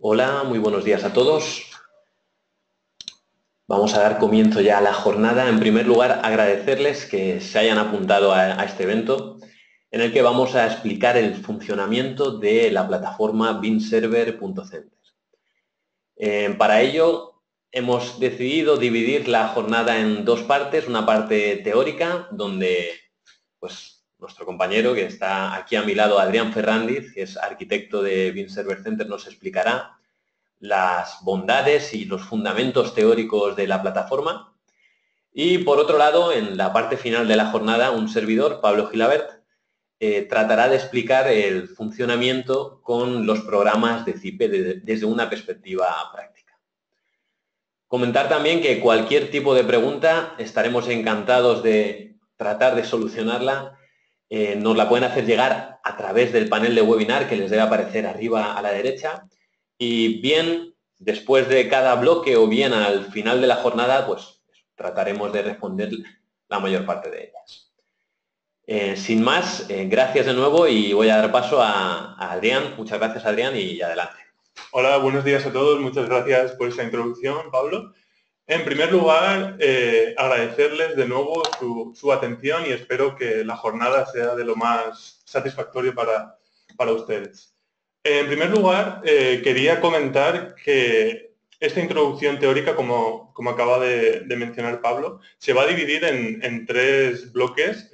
Hola, muy buenos días a todos. Vamos a dar comienzo ya a la jornada. En primer lugar, agradecerles que se hayan apuntado a este evento en el que vamos a explicar el funcionamiento de la plataforma BIMserver.center. Para ello, hemos decidido dividir la jornada en dos partes. Una parte teórica, donde pues, nuestro compañero que está aquí a mi lado, Adrián Ferrandiz, que es arquitecto de BIMserver Center, nos explicará las bondades y los fundamentos teóricos de la plataforma. Y por otro lado, en la parte final de la jornada, un servidor, Pablo Gilabert, tratará de explicar el funcionamiento con los programas de CIPE desde una perspectiva práctica. Comentar también que cualquier tipo de pregunta estaremos encantados de tratar de solucionarla. Nos la pueden hacer llegar a través del panel de webinar que les debe aparecer arriba a la derecha. Y bien, después de cada bloque o bien al final de la jornada, pues trataremos de responder la mayor parte de ellas. Sin más, gracias de nuevo y voy a dar paso a Adrián. Muchas gracias, Adrián, y adelante. Hola, buenos días a todos. Muchas gracias por esa introducción, Pablo. En primer lugar, agradecerles de nuevo su atención y espero que la jornada sea de lo más satisfactorio para ustedes. En primer lugar, quería comentar que esta introducción teórica, como acaba de mencionar Pablo, se va a dividir en tres bloques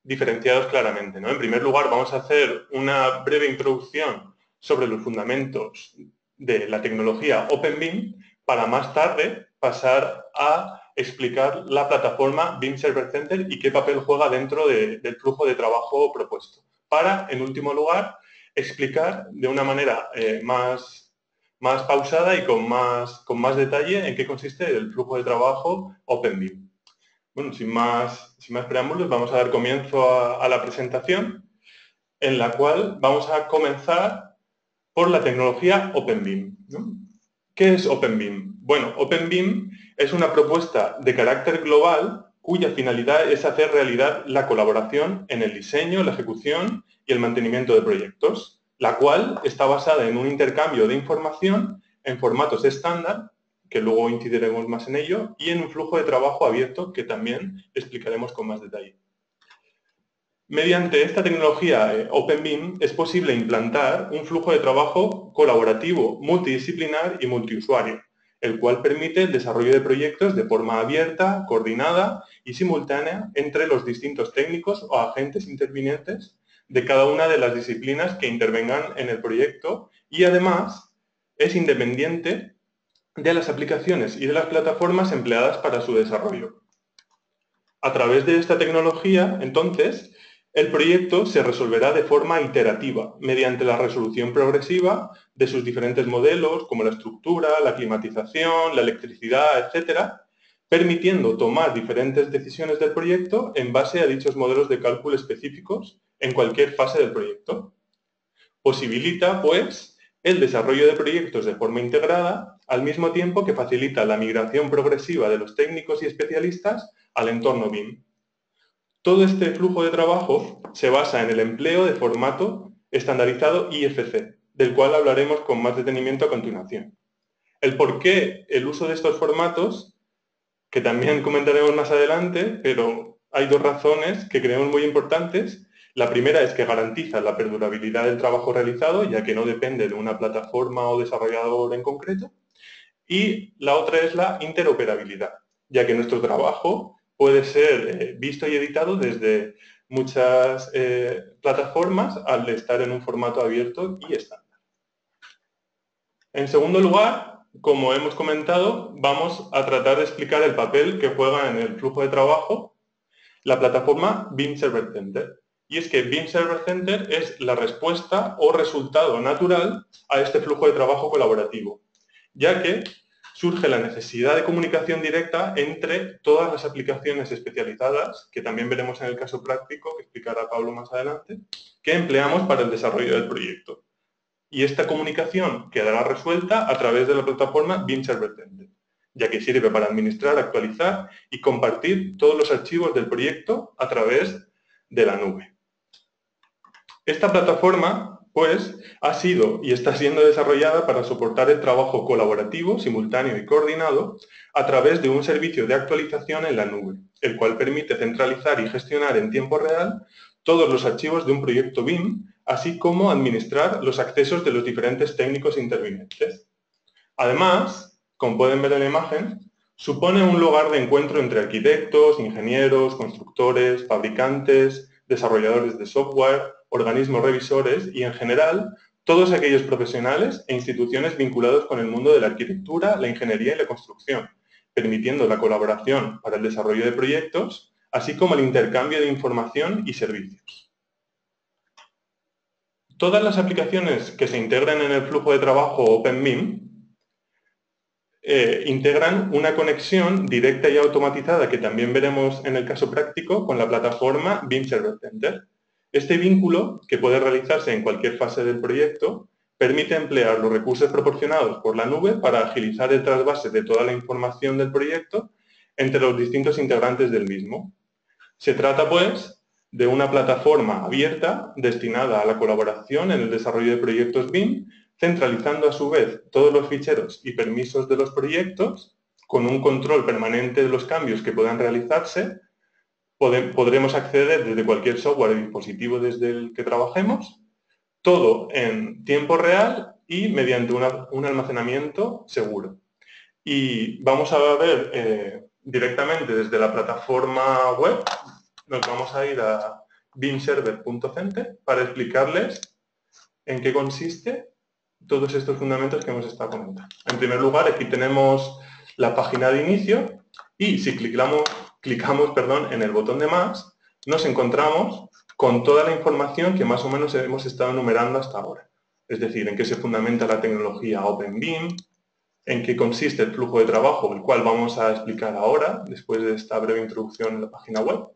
diferenciados claramente, ¿no? En primer lugar, vamos a hacer una breve introducción sobre los fundamentos de la tecnología OpenBIM para más tarde pasar a explicar la plataforma BIM Server Center y qué papel juega dentro del flujo de trabajo propuesto. Para, en último lugar, explicar de una manera más pausada y con más detalle en qué consiste el flujo de trabajo OpenBIM. Bueno, sin más preámbulos, vamos a dar comienzo a la presentación, en la cual vamos a comenzar por la tecnología OpenBIM, ¿no? ¿Qué es OpenBIM? Bueno, OpenBIM es una propuesta de carácter global cuya finalidad es hacer realidad la colaboración en el diseño, la ejecución y el mantenimiento de proyectos, la cual está basada en un intercambio de información en formatos estándar, que luego incidiremos más en ello, y en un flujo de trabajo abierto que también explicaremos con más detalle. Mediante esta tecnología OpenBIM es posible implantar un flujo de trabajo colaborativo, multidisciplinar y multiusuario, el cual permite el desarrollo de proyectos de forma abierta, coordinada y simultánea entre los distintos técnicos o agentes intervinientes de cada una de las disciplinas que intervengan en el proyecto y además es independiente de las aplicaciones y de las plataformas empleadas para su desarrollo. A través de esta tecnología, entonces, el proyecto se resolverá de forma iterativa, mediante la resolución progresiva de sus diferentes modelos, como la estructura, la climatización, la electricidad, etc., permitiendo tomar diferentes decisiones del proyecto en base a dichos modelos de cálculo específicos en cualquier fase del proyecto. Posibilita, pues, el desarrollo de proyectos de forma integrada, al mismo tiempo que facilita la migración progresiva de los técnicos y especialistas al entorno BIM. Todo este flujo de trabajo se basa en el empleo de formato estandarizado IFC, del cual hablaremos con más detenimiento a continuación. El por qué el uso de estos formatos, que también comentaremos más adelante, pero hay dos razones que creemos muy importantes. La primera es que garantiza la perdurabilidad del trabajo realizado, ya que no depende de una plataforma o desarrollador en concreto. Y la otra es la interoperabilidad, ya que nuestro trabajo puede ser visto y editado desde muchas plataformas al estar en un formato abierto y estándar. En segundo lugar, como hemos comentado, vamos a tratar de explicar el papel que juega en el flujo de trabajo la plataforma BIM Server Center. Y es que BIM Server Center es la respuesta o resultado natural a este flujo de trabajo colaborativo, ya que surge la necesidad de comunicación directa entre todas las aplicaciones especializadas, que también veremos en el caso práctico, que explicará Pablo más adelante, que empleamos para el desarrollo del proyecto. Y esta comunicación quedará resuelta a través de la plataforma BIM Server Center, ya que sirve para administrar, actualizar y compartir todos los archivos del proyecto a través de la nube. Esta plataforma pues ha sido y está siendo desarrollada para soportar el trabajo colaborativo, simultáneo y coordinado a través de un servicio de actualización en la nube, el cual permite centralizar y gestionar en tiempo real todos los archivos de un proyecto BIM, así como administrar los accesos de los diferentes técnicos intervinientes. Además, como pueden ver en la imagen, supone un lugar de encuentro entre arquitectos, ingenieros, constructores, fabricantes, desarrolladores de software, organismos revisores y, en general, todos aquellos profesionales e instituciones vinculados con el mundo de la arquitectura, la ingeniería y la construcción, permitiendo la colaboración para el desarrollo de proyectos, así como el intercambio de información y servicios. Todas las aplicaciones que se integran en el flujo de trabajo OpenBIM integran una conexión directa y automatizada que también veremos en el caso práctico con la plataforma BIM Server Center. Este vínculo, que puede realizarse en cualquier fase del proyecto, permite emplear los recursos proporcionados por la nube para agilizar el trasvase de toda la información del proyecto entre los distintos integrantes del mismo. Se trata, pues, de una plataforma abierta destinada a la colaboración en el desarrollo de proyectos BIM, centralizando a su vez todos los ficheros y permisos de los proyectos, con un control permanente de los cambios que puedan realizarse. Podremos acceder desde cualquier software o dispositivo desde el que trabajemos, todo en tiempo real y mediante un almacenamiento seguro. Y vamos a ver directamente desde la plataforma web, nos vamos a ir a bimserver.center para explicarles en qué consiste todos estos fundamentos que hemos estado comentando. En primer lugar, aquí tenemos la página de inicio y si clicamos en el botón de más, nos encontramos con toda la información que más o menos hemos estado enumerando hasta ahora. Es decir, en qué se fundamenta la tecnología OpenBIM, en qué consiste el flujo de trabajo, el cual vamos a explicar ahora, después de esta breve introducción en la página web.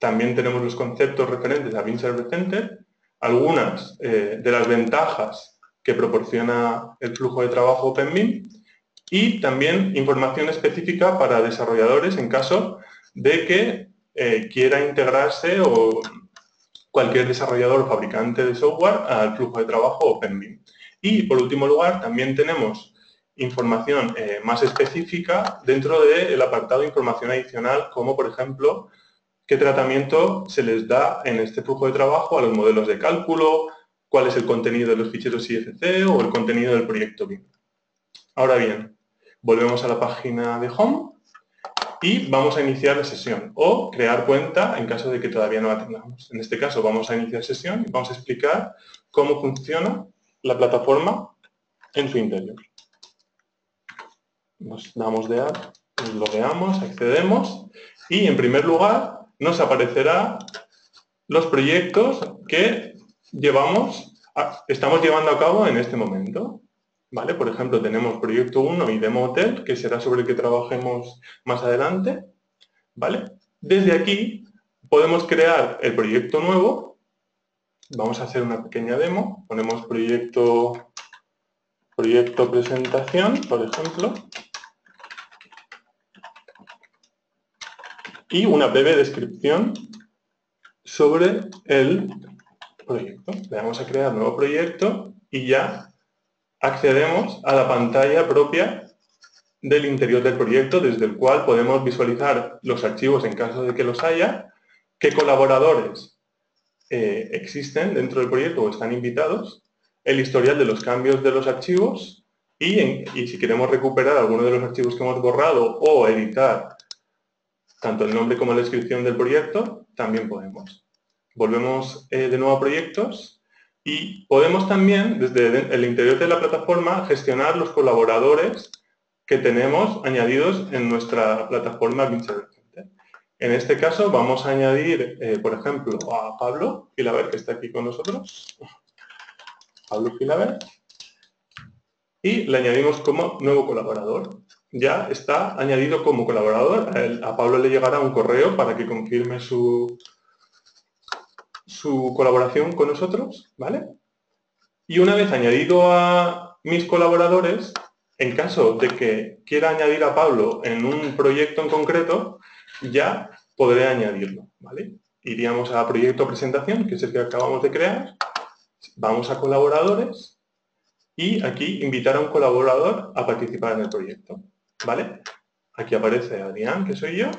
También tenemos los conceptos referentes a BIM Server Center, algunas de las ventajas que proporciona el flujo de trabajo OpenBIM y también información específica para desarrolladores en caso de que quiera integrarse o cualquier desarrollador o fabricante de software al flujo de trabajo OpenBIM. Y, por último lugar, también tenemos información más específica dentro del apartado de información adicional, como, por ejemplo, qué tratamiento se les da en este flujo de trabajo a los modelos de cálculo, cuál es el contenido de los ficheros IFC o el contenido del proyecto BIM. Ahora bien, volvemos a la página de Home y vamos a iniciar la sesión o crear cuenta en caso de que todavía no la tengamos. En este caso vamos a iniciar sesión y vamos a explicar cómo funciona la plataforma en su interior. Nos damos de alta, nos logueamos, accedemos y en primer lugar nos aparecerá los proyectos que estamos llevando a cabo en este momento. ¿Vale? Por ejemplo, tenemos proyecto 1 y demo hotel, que será sobre el que trabajemos más adelante. ¿Vale? Desde aquí podemos crear el proyecto nuevo. Vamos a hacer una pequeña demo. Ponemos proyecto presentación, por ejemplo. Y una breve descripción sobre el proyecto. Le vamos a crear nuevo proyecto y ya accedemos a la pantalla propia del interior del proyecto, desde el cual podemos visualizar los archivos en caso de que los haya, qué colaboradores existen dentro del proyecto o están invitados, el historial de los cambios de los archivos y si queremos recuperar alguno de los archivos que hemos borrado o editar tanto el nombre como la descripción del proyecto, también podemos. Volvemos de nuevo a proyectos y podemos también, desde el interior de la plataforma, gestionar los colaboradores que tenemos añadidos en nuestra plataforma BIM Server Center. En este caso vamos a añadir, por ejemplo, a Pablo Filaber, que está aquí con nosotros. Pablo Filaber. Y le añadimos como nuevo colaborador. Ya está añadido como colaborador. A Pablo le llegará un correo para que confirme su colaboración con nosotros, ¿vale? Y una vez añadido a mis colaboradores, en caso de que quiera añadir a Pablo en un proyecto en concreto, ya podré añadirlo, ¿vale? Iríamos a proyecto presentación, que es el que acabamos de crear, Vamos a colaboradores y aquí invitar a un colaborador a participar en el proyecto, ¿vale? Aquí aparece Adrián, que soy yo,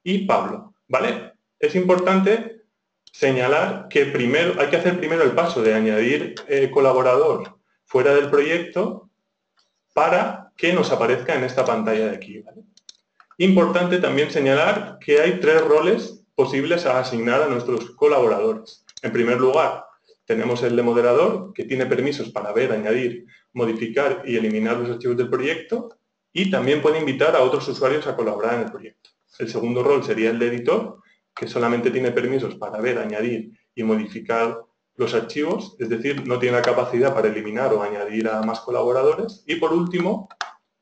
y Pablo, ¿vale? Es importante señalar que primero hay que hacer primero el paso de añadir colaborador fuera del proyecto para que nos aparezca en esta pantalla de aquí, ¿vale? Importante también señalar que hay 3 roles posibles a asignar a nuestros colaboradores. En primer lugar, tenemos el de moderador, que tiene permisos para ver, añadir, modificar y eliminar los archivos del proyecto, y también puede invitar a otros usuarios a colaborar en el proyecto. El segundo rol sería el de editor, que solamente tiene permisos para ver, añadir y modificar los archivos, es decir, no tiene la capacidad para eliminar o añadir a más colaboradores. Y por último,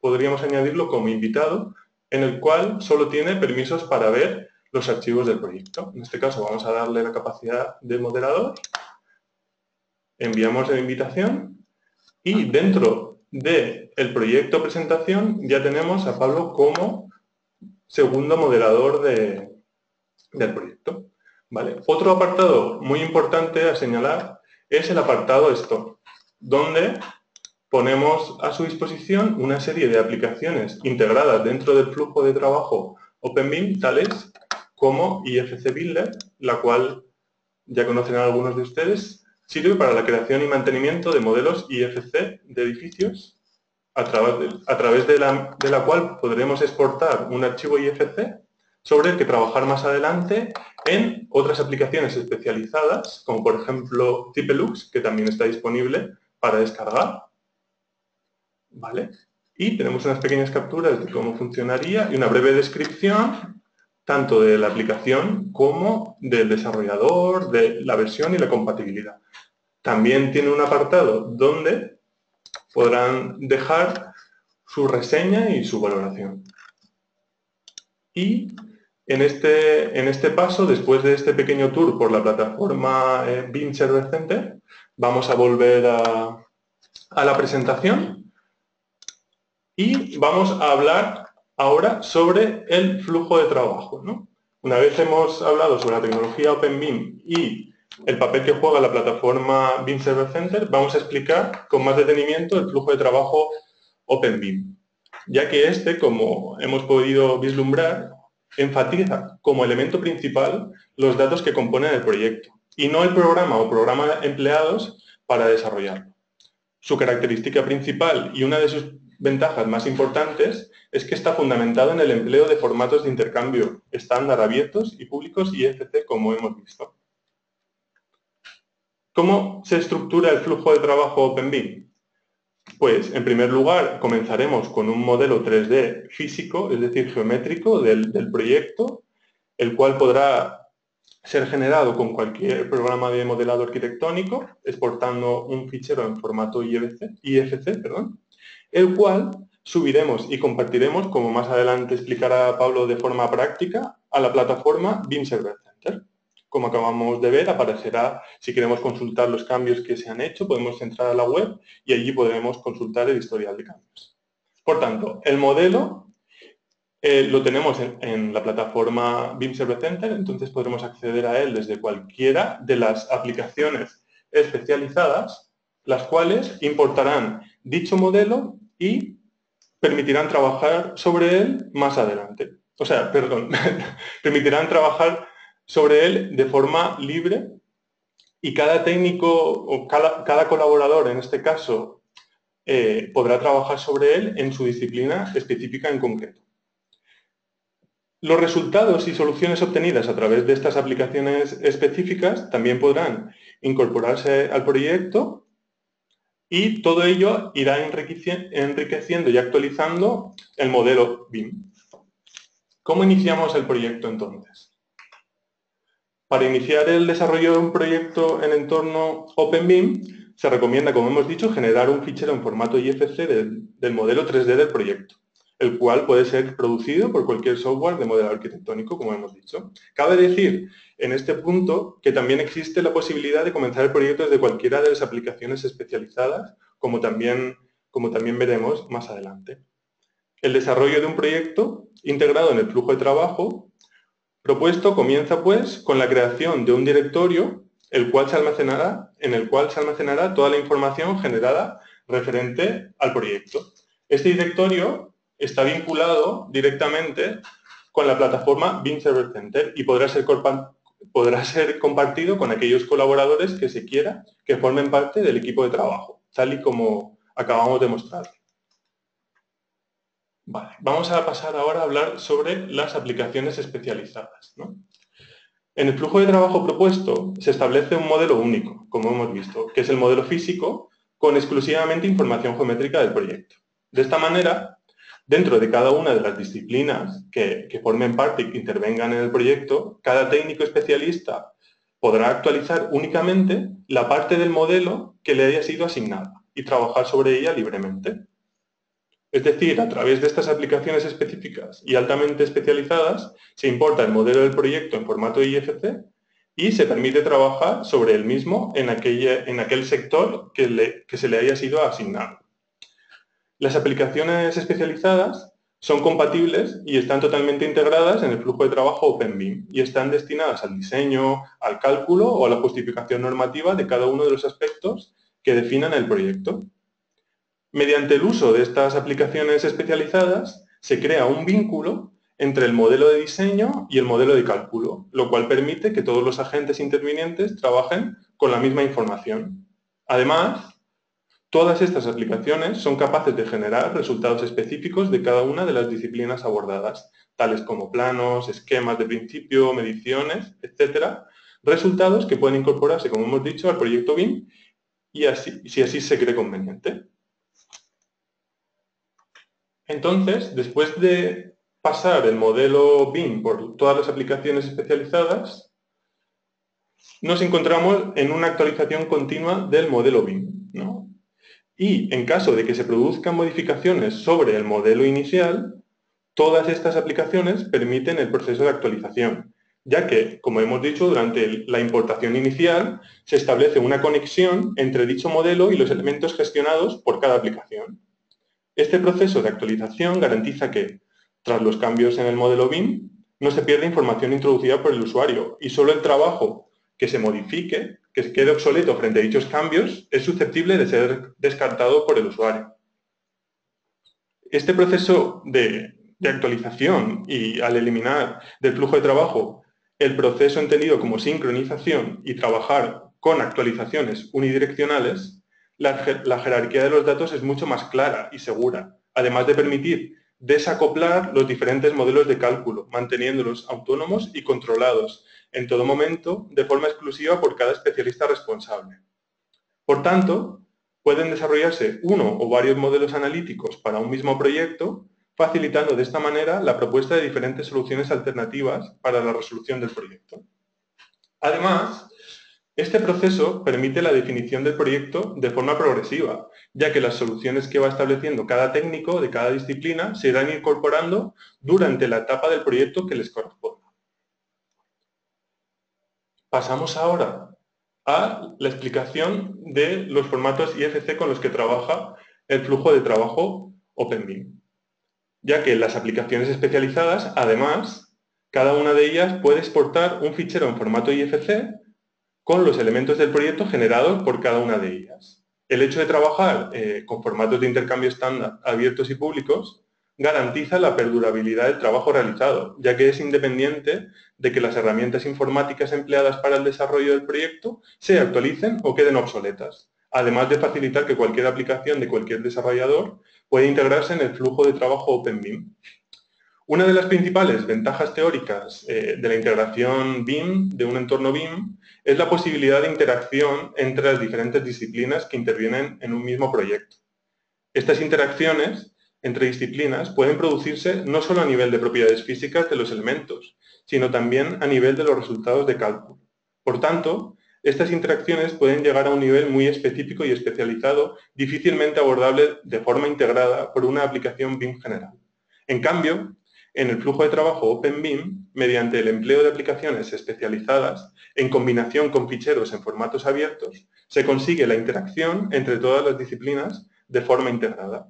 podríamos añadirlo como invitado, en el cual solo tiene permisos para ver los archivos del proyecto. En este caso vamos a darle la capacidad de moderador, enviamos la invitación y dentro del proyecto presentación ya tenemos a Pablo como segundo moderador del proyecto, ¿vale? Otro apartado muy importante a señalar es el apartado Store, donde ponemos a su disposición una serie de aplicaciones integradas dentro del flujo de trabajo OpenBIM, tales como IFC Builder, la cual ya conocen algunos de ustedes, sirve para la creación y mantenimiento de modelos IFC de edificios, a través de la cual podremos exportar un archivo IFC sobre el que trabajar más adelante en otras aplicaciones especializadas, como por ejemplo Tipelux, que también está disponible para descargar. ¿Vale? Y tenemos unas pequeñas capturas de cómo funcionaría y una breve descripción tanto de la aplicación como del desarrollador, de la versión y la compatibilidad. También tiene un apartado donde podrán dejar su reseña y su valoración. Y en este paso, después de este pequeño tour por la plataforma BIM Server Center, vamos a volver a la presentación. Y vamos a hablar ahora sobre el flujo de trabajo, ¿no? Una vez hemos hablado sobre la tecnología OpenBIM y el papel que juega la plataforma BIM Server Center, vamos a explicar con más detenimiento el flujo de trabajo OpenBIM, ya que este, como hemos podido vislumbrar, enfatiza como elemento principal los datos que componen el proyecto y no el programa o programas empleados para desarrollarlo. Su característica principal y una de sus ventajas más importantes es que está fundamentado en el empleo de formatos de intercambio estándar abiertos y públicos IFC, como hemos visto. ¿Cómo se estructura el flujo de trabajo OpenBIM? Pues, en primer lugar, comenzaremos con un modelo 3D físico, es decir, geométrico del proyecto, el cual podrá ser generado con cualquier programa de modelado arquitectónico, exportando un fichero en formato IFC, el cual subiremos y compartiremos, como más adelante explicará Pablo de forma práctica, a la plataforma BIM Server Center. Como acabamos de ver, aparecerá, si queremos consultar los cambios que se han hecho, podemos entrar a la web y allí podremos consultar el historial de cambios. Por tanto, el modelo lo tenemos en la plataforma BIM Server Center, entonces podremos acceder a él desde cualquiera de las aplicaciones especializadas, las cuales importarán dicho modelo y permitirán trabajar sobre él más adelante. O sea, perdón, permitirán trabajar sobre él de forma libre y cada técnico o cada colaborador, en este caso, podrá trabajar sobre él en su disciplina específica en concreto. Los resultados y soluciones obtenidas a través de estas aplicaciones específicas también podrán incorporarse al proyecto y todo ello irá enriqueciendo y actualizando el modelo BIM. ¿Cómo iniciamos el proyecto entonces? Para iniciar el desarrollo de un proyecto en entorno OpenBIM, se recomienda, como hemos dicho, generar un fichero en formato IFC del modelo 3D del proyecto, el cual puede ser producido por cualquier software de modelo arquitectónico, como hemos dicho. Cabe decir en este punto que también existe la posibilidad de comenzar el proyecto desde cualquiera de las aplicaciones especializadas, como también veremos más adelante. El desarrollo de un proyecto integrado en el flujo de trabajo propuesto comienza, pues, con la creación de un directorio en el cual se almacenará toda la información generada referente al proyecto. Este directorio está vinculado directamente con la plataforma BIM Server Center y podrá ser compartido con aquellos colaboradores que se quiera que formen parte del equipo de trabajo, tal y como acabamos de mostrar. Vale, vamos a pasar ahora a hablar sobre las aplicaciones especializadas, ¿no? En el flujo de trabajo propuesto se establece un modelo único, como hemos visto, que es el modelo físico con exclusivamente información geométrica del proyecto. De esta manera, dentro de cada una de las disciplinas que formen parte y que intervengan en el proyecto, cada técnico especialista podrá actualizar únicamente la parte del modelo que le haya sido asignada y trabajar sobre ella libremente. Es decir, a través de estas aplicaciones específicas y altamente especializadas, se importa el modelo del proyecto en formato IFC y se permite trabajar sobre el mismo en aquel sector que se le haya sido asignado. Las aplicaciones especializadas son compatibles y están totalmente integradas en el flujo de trabajo OpenBIM y están destinadas al diseño, al cálculo o a la justificación normativa de cada uno de los aspectos que definan el proyecto. Mediante el uso de estas aplicaciones especializadas, se crea un vínculo entre el modelo de diseño y el modelo de cálculo, lo cual permite que todos los agentes intervinientes trabajen con la misma información. Además, todas estas aplicaciones son capaces de generar resultados específicos de cada una de las disciplinas abordadas, tales como planos, esquemas de principio, mediciones, etc. Resultados que pueden incorporarse, como hemos dicho, al proyecto BIM y si así se cree conveniente. Entonces, después de pasar el modelo BIM por todas las aplicaciones especializadas, nos encontramos en una actualización continua del modelo BIM, ¿no? Y en caso de que se produzcan modificaciones sobre el modelo inicial, todas estas aplicaciones permiten el proceso de actualización, ya que, como hemos dicho, durante la importación inicial se establece una conexión entre dicho modelo y los elementos gestionados por cada aplicación. Este proceso de actualización garantiza que, tras los cambios en el modelo BIM, no se pierda información introducida por el usuario y solo el trabajo que se modifique, que se quede obsoleto frente a dichos cambios, es susceptible de ser descartado por el usuario. Este proceso de actualización y al eliminar del flujo de trabajo el proceso entendido como sincronización y trabajar con actualizaciones unidireccionales, la jerarquía de los datos es mucho más clara y segura, además de permitir desacoplar los diferentes modelos de cálculo, manteniéndolos autónomos y controlados en todo momento de forma exclusiva por cada especialista responsable. Por tanto, pueden desarrollarse uno o varios modelos analíticos para un mismo proyecto, facilitando de esta manera la propuesta de diferentes soluciones alternativas para la resolución del proyecto. Además, este proceso permite la definición del proyecto de forma progresiva, ya que las soluciones que va estableciendo cada técnico de cada disciplina se irán incorporando durante la etapa del proyecto que les corresponda. Pasamos ahora a la explicación de los formatos IFC con los que trabaja el flujo de trabajo OpenBIM, ya que en las aplicaciones especializadas, además, cada una de ellas puede exportar un fichero en formato IFC con los elementos del proyecto generados por cada una de ellas. El hecho de trabajar con formatos de intercambio estándar abiertos y públicos garantiza la perdurabilidad del trabajo realizado, ya que es independiente de que las herramientas informáticas empleadas para el desarrollo del proyecto se actualicen o queden obsoletas, además de facilitar que cualquier aplicación de cualquier desarrollador pueda integrarse en el flujo de trabajo OpenBIM. Una de las principales ventajas teóricas de la integración BIM, de un entorno BIM, es la posibilidad de interacción entre las diferentes disciplinas que intervienen en un mismo proyecto. Estas interacciones entre disciplinas pueden producirse no solo a nivel de propiedades físicas de los elementos, sino también a nivel de los resultados de cálculo. Por tanto, estas interacciones pueden llegar a un nivel muy específico y especializado, difícilmente abordable de forma integrada por una aplicación BIM general. En cambio, en el flujo de trabajo OpenBIM, mediante el empleo de aplicaciones especializadas en combinación con ficheros en formatos abiertos, se consigue la interacción entre todas las disciplinas de forma integrada.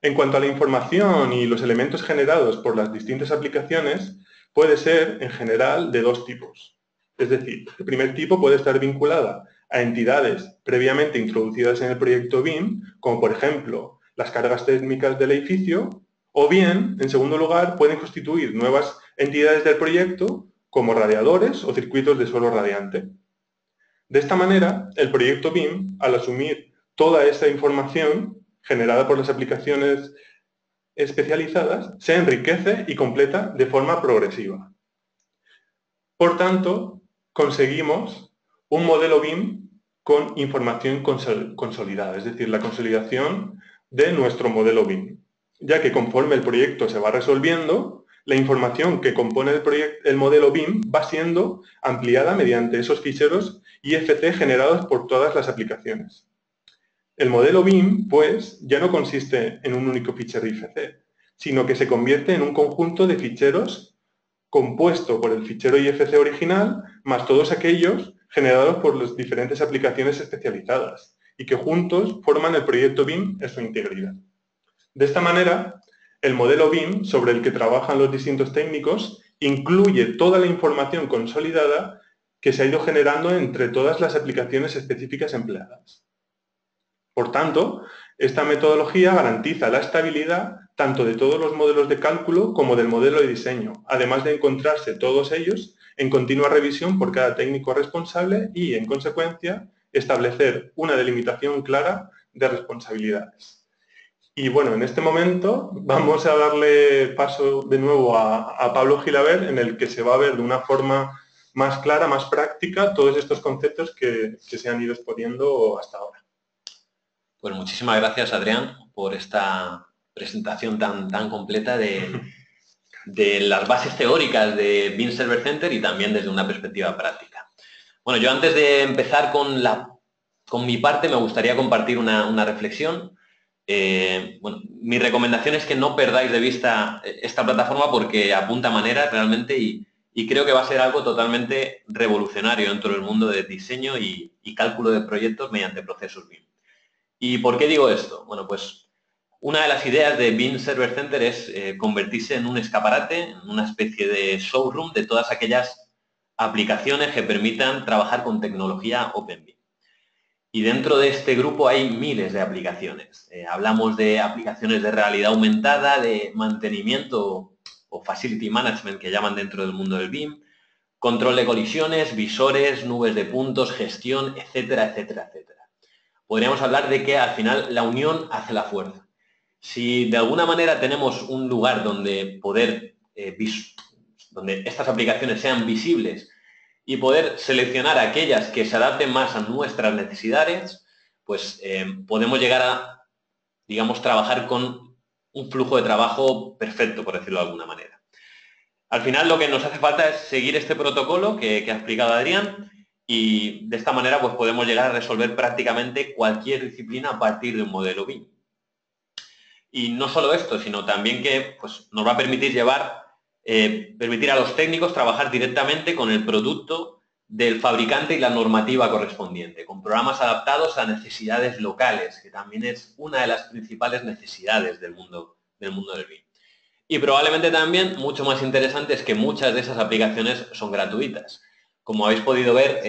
En cuanto a la información y los elementos generados por las distintas aplicaciones, puede ser, en general, de dos tipos. Es decir, el primer tipo puede estar vinculada a entidades previamente introducidas en el proyecto BIM, como por ejemplo las cargas técnicas del edificio, o bien, en segundo lugar, pueden constituir nuevas entidades del proyecto, como radiadores o circuitos de suelo radiante. De esta manera, el proyecto BIM, al asumir toda esta información generada por las aplicaciones especializadas, se enriquece y completa de forma progresiva. Por tanto, conseguimos un modelo BIM con información consolidada, es decir, la consolidación de nuestro modelo BIM, ya que conforme el proyecto se va resolviendo, la información que compone el modelo BIM va siendo ampliada mediante esos ficheros IFC generados por todas las aplicaciones. El modelo BIM, pues, ya no consiste en un único fichero IFC, sino que se convierte en un conjunto de ficheros compuesto por el fichero IFC original, más todos aquellos generados por las diferentes aplicaciones especializadas y que juntos forman el proyecto BIM en su integridad. De esta manera, el modelo BIM sobre el que trabajan los distintos técnicos incluye toda la información consolidada que se ha ido generando entre todas las aplicaciones específicas empleadas. Por tanto, esta metodología garantiza la estabilidad tanto de todos los modelos de cálculo como del modelo de diseño, además de encontrarse todos ellos en continua revisión por cada técnico responsable y, en consecuencia, establecer una delimitación clara de responsabilidades. Y bueno, en este momento vamos a darle paso de nuevo a Pablo Gilabert, en el que se va a ver de una forma más clara, más práctica, todos estos conceptos que se han ido exponiendo hasta ahora. Pues muchísimas gracias, Adrián, por esta presentación tan completa de las bases teóricas de BIM Server Center y también desde una perspectiva práctica. Bueno, yo antes de empezar con mi parte me gustaría compartir una reflexión. Bueno, mi recomendación es que no perdáis de vista esta plataforma porque apunta maneras realmente y creo que va a ser algo totalmente revolucionario dentro del mundo de diseño y cálculo de proyectos mediante procesos BIM. ¿Y por qué digo esto? Bueno, pues una de las ideas de BIM Server Center es convertirse en un escaparate, en una especie de showroom de todas aquellas aplicaciones que permitan trabajar con tecnología OpenBIM. Y dentro de este grupo hay miles de aplicaciones. Hablamos de aplicaciones de realidad aumentada, de mantenimiento o facility management que llaman dentro del mundo del BIM, control de colisiones, visores, nubes de puntos, gestión, etcétera, etcétera, etcétera. Podríamos hablar de que al final la unión hace la fuerza. Si de alguna manera tenemos un lugar donde poder, donde estas aplicaciones sean visibles y poder seleccionar aquellas que se adapten más a nuestras necesidades, pues podemos llegar a, digamos, trabajar con un flujo de trabajo perfecto, por decirlo de alguna manera. Al final lo que nos hace falta es seguir este protocolo que ha explicado Adrián y de esta manera pues podemos llegar a resolver prácticamente cualquier disciplina a partir de un modelo BIM. Y no solo esto, sino también que pues, nos va a permitir permitir a los técnicos trabajar directamente con el producto del fabricante y la normativa correspondiente, con programas adaptados a necesidades locales, que también es una de las principales necesidades del mundo del BIM. Y probablemente también, mucho más interesante, es que muchas de esas aplicaciones son gratuitas. Como habéis podido ver,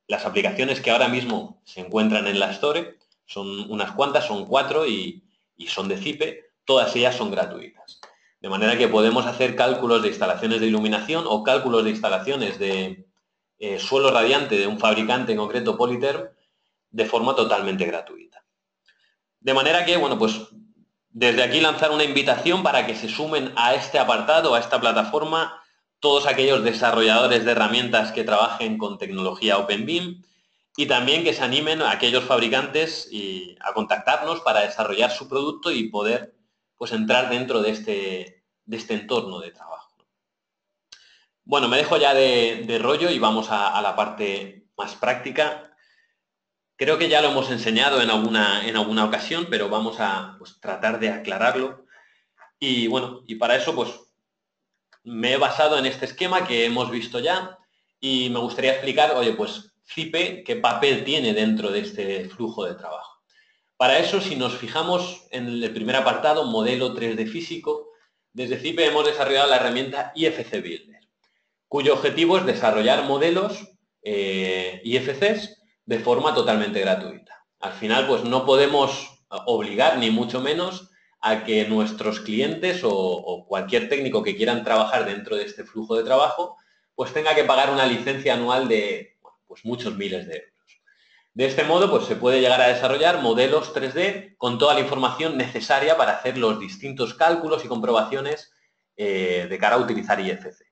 las aplicaciones que ahora mismo se encuentran en la Store son unas cuantas, son 4 y son de CIPE, todas ellas son gratuitas. De manera que podemos hacer cálculos de instalaciones de iluminación o cálculos de instalaciones de suelo radiante de un fabricante, en concreto Polyterm, de forma totalmente gratuita. De manera que, bueno, pues desde aquí lanzar una invitación para que se sumen a este apartado, a esta plataforma, todos aquellos desarrolladores de herramientas que trabajen con tecnología OpenBIM y también que se animen a aquellos fabricantes a contactarnos para desarrollar su producto y poder pues, entrar dentro de este entorno de trabajo. Bueno, me dejo ya de rollo y vamos a la parte más práctica. Creo que ya lo hemos enseñado en alguna ocasión, pero vamos a pues, tratar de aclararlo. Y bueno, y para eso pues me he basado en este esquema que hemos visto ya y me gustaría explicar, oye, pues CIPE, qué papel tiene dentro de este flujo de trabajo. Para eso, si nos fijamos en el primer apartado, modelo 3D físico, desde CIPE hemos desarrollado la herramienta IFC Builder. cuyo objetivo es desarrollar modelos IFCs de forma totalmente gratuita. Al final, pues no podemos obligar, ni mucho menos, a que nuestros clientes o cualquier técnico que quieran trabajar dentro de este flujo de trabajo, pues tenga que pagar una licencia anual de pues muchos miles de euros. De este modo, pues se puede llegar a desarrollar modelos 3D con toda la información necesaria para hacer los distintos cálculos y comprobaciones de cara a utilizar IFC.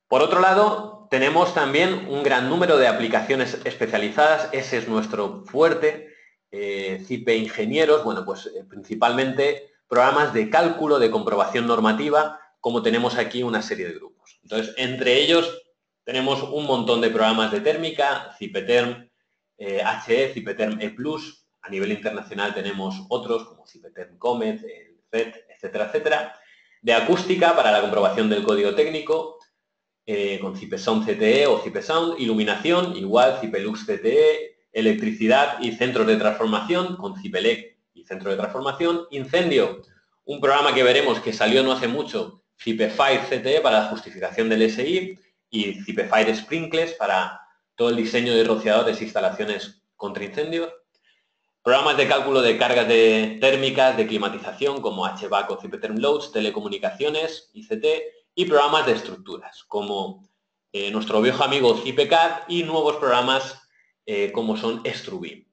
Por otro lado, tenemos también un gran número de aplicaciones especializadas. Ese es nuestro fuerte. CIPE Ingenieros, bueno, pues principalmente programas de cálculo, de comprobación normativa, como tenemos aquí una serie de grupos. Entonces, entre ellos tenemos un montón de programas de térmica, CIPETERM HE, CIPETERM E+, a nivel internacional tenemos otros como CIPETERM Comet, el FET, etcétera, etcétera. De acústica para la comprobación del código técnico, con CIPESound CTE o CIPESound, iluminación, igual CIPELUX CTE, electricidad y centros de transformación, con CIPELEC y centro de transformación, incendio, un programa que veremos que salió no hace mucho, CIPEFIRE CTE para la justificación del SI y CIPEFIRE Sprinkles para todo el diseño de rociadores e instalaciones contra incendios, programas de cálculo de cargas térmicas, de climatización como HVAC o CIPETERM Loads, telecomunicaciones, ICT, y programas de estructuras, como nuestro viejo amigo CIPECAD y nuevos programas como son Strubim.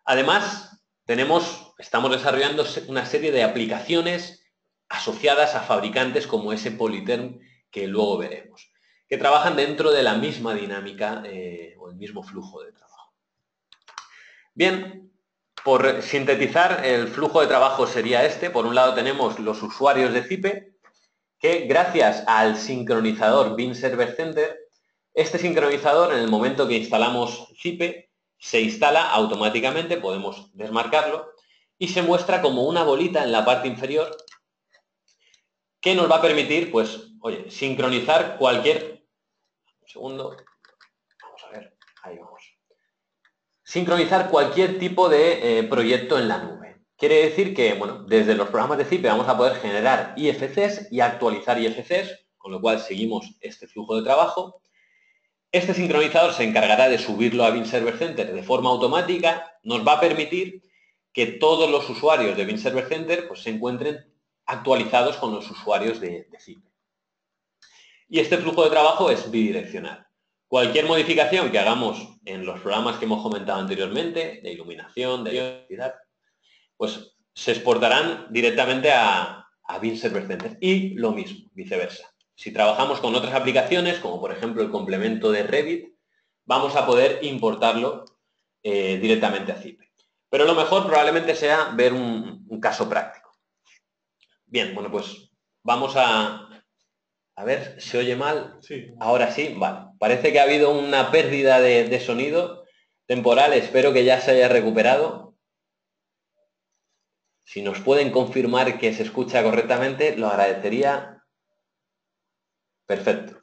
Además, estamos desarrollando una serie de aplicaciones asociadas a fabricantes como ese Polyterm que luego veremos, que trabajan dentro de la misma dinámica o el mismo flujo de trabajo. Bien, por sintetizar, el flujo de trabajo sería este. Por un lado tenemos los usuarios de CIPE, que gracias al sincronizador Beam Server Center, este sincronizador en el momento que instalamos CIPE se instala automáticamente, podemos desmarcarlo, y se muestra como una bolita en la parte inferior que nos va a permitir, pues, oye, sincronizar cualquier... Un segundo, vamos a ver, ahí vamos. Sincronizar cualquier tipo de proyecto en la nube. Quiere decir que, bueno, desde los programas de CIPE vamos a poder generar IFCs y actualizar IFCs, con lo cual seguimos este flujo de trabajo. Este sincronizador se encargará de subirlo a Beam Server Center de forma automática, nos va a permitir que todos los usuarios de Beam Server Center pues, se encuentren actualizados con los usuarios de CIPE. Y este flujo de trabajo es bidireccional. Cualquier modificación que hagamos en los programas que hemos comentado anteriormente, de iluminación, de electricidad, pues se exportarán directamente a Beam Server Center. Y lo mismo, viceversa. Si trabajamos con otras aplicaciones, como por ejemplo el complemento de Revit, vamos a poder importarlo directamente a CIPE. Pero lo mejor probablemente sea ver un caso práctico. Bien, bueno, pues vamos a ver, ¿se oye mal? Sí. Ahora sí, vale. Parece que ha habido una pérdida de sonido temporal, espero que ya se haya recuperado. Si nos pueden confirmar que se escucha correctamente, lo agradecería. Perfecto.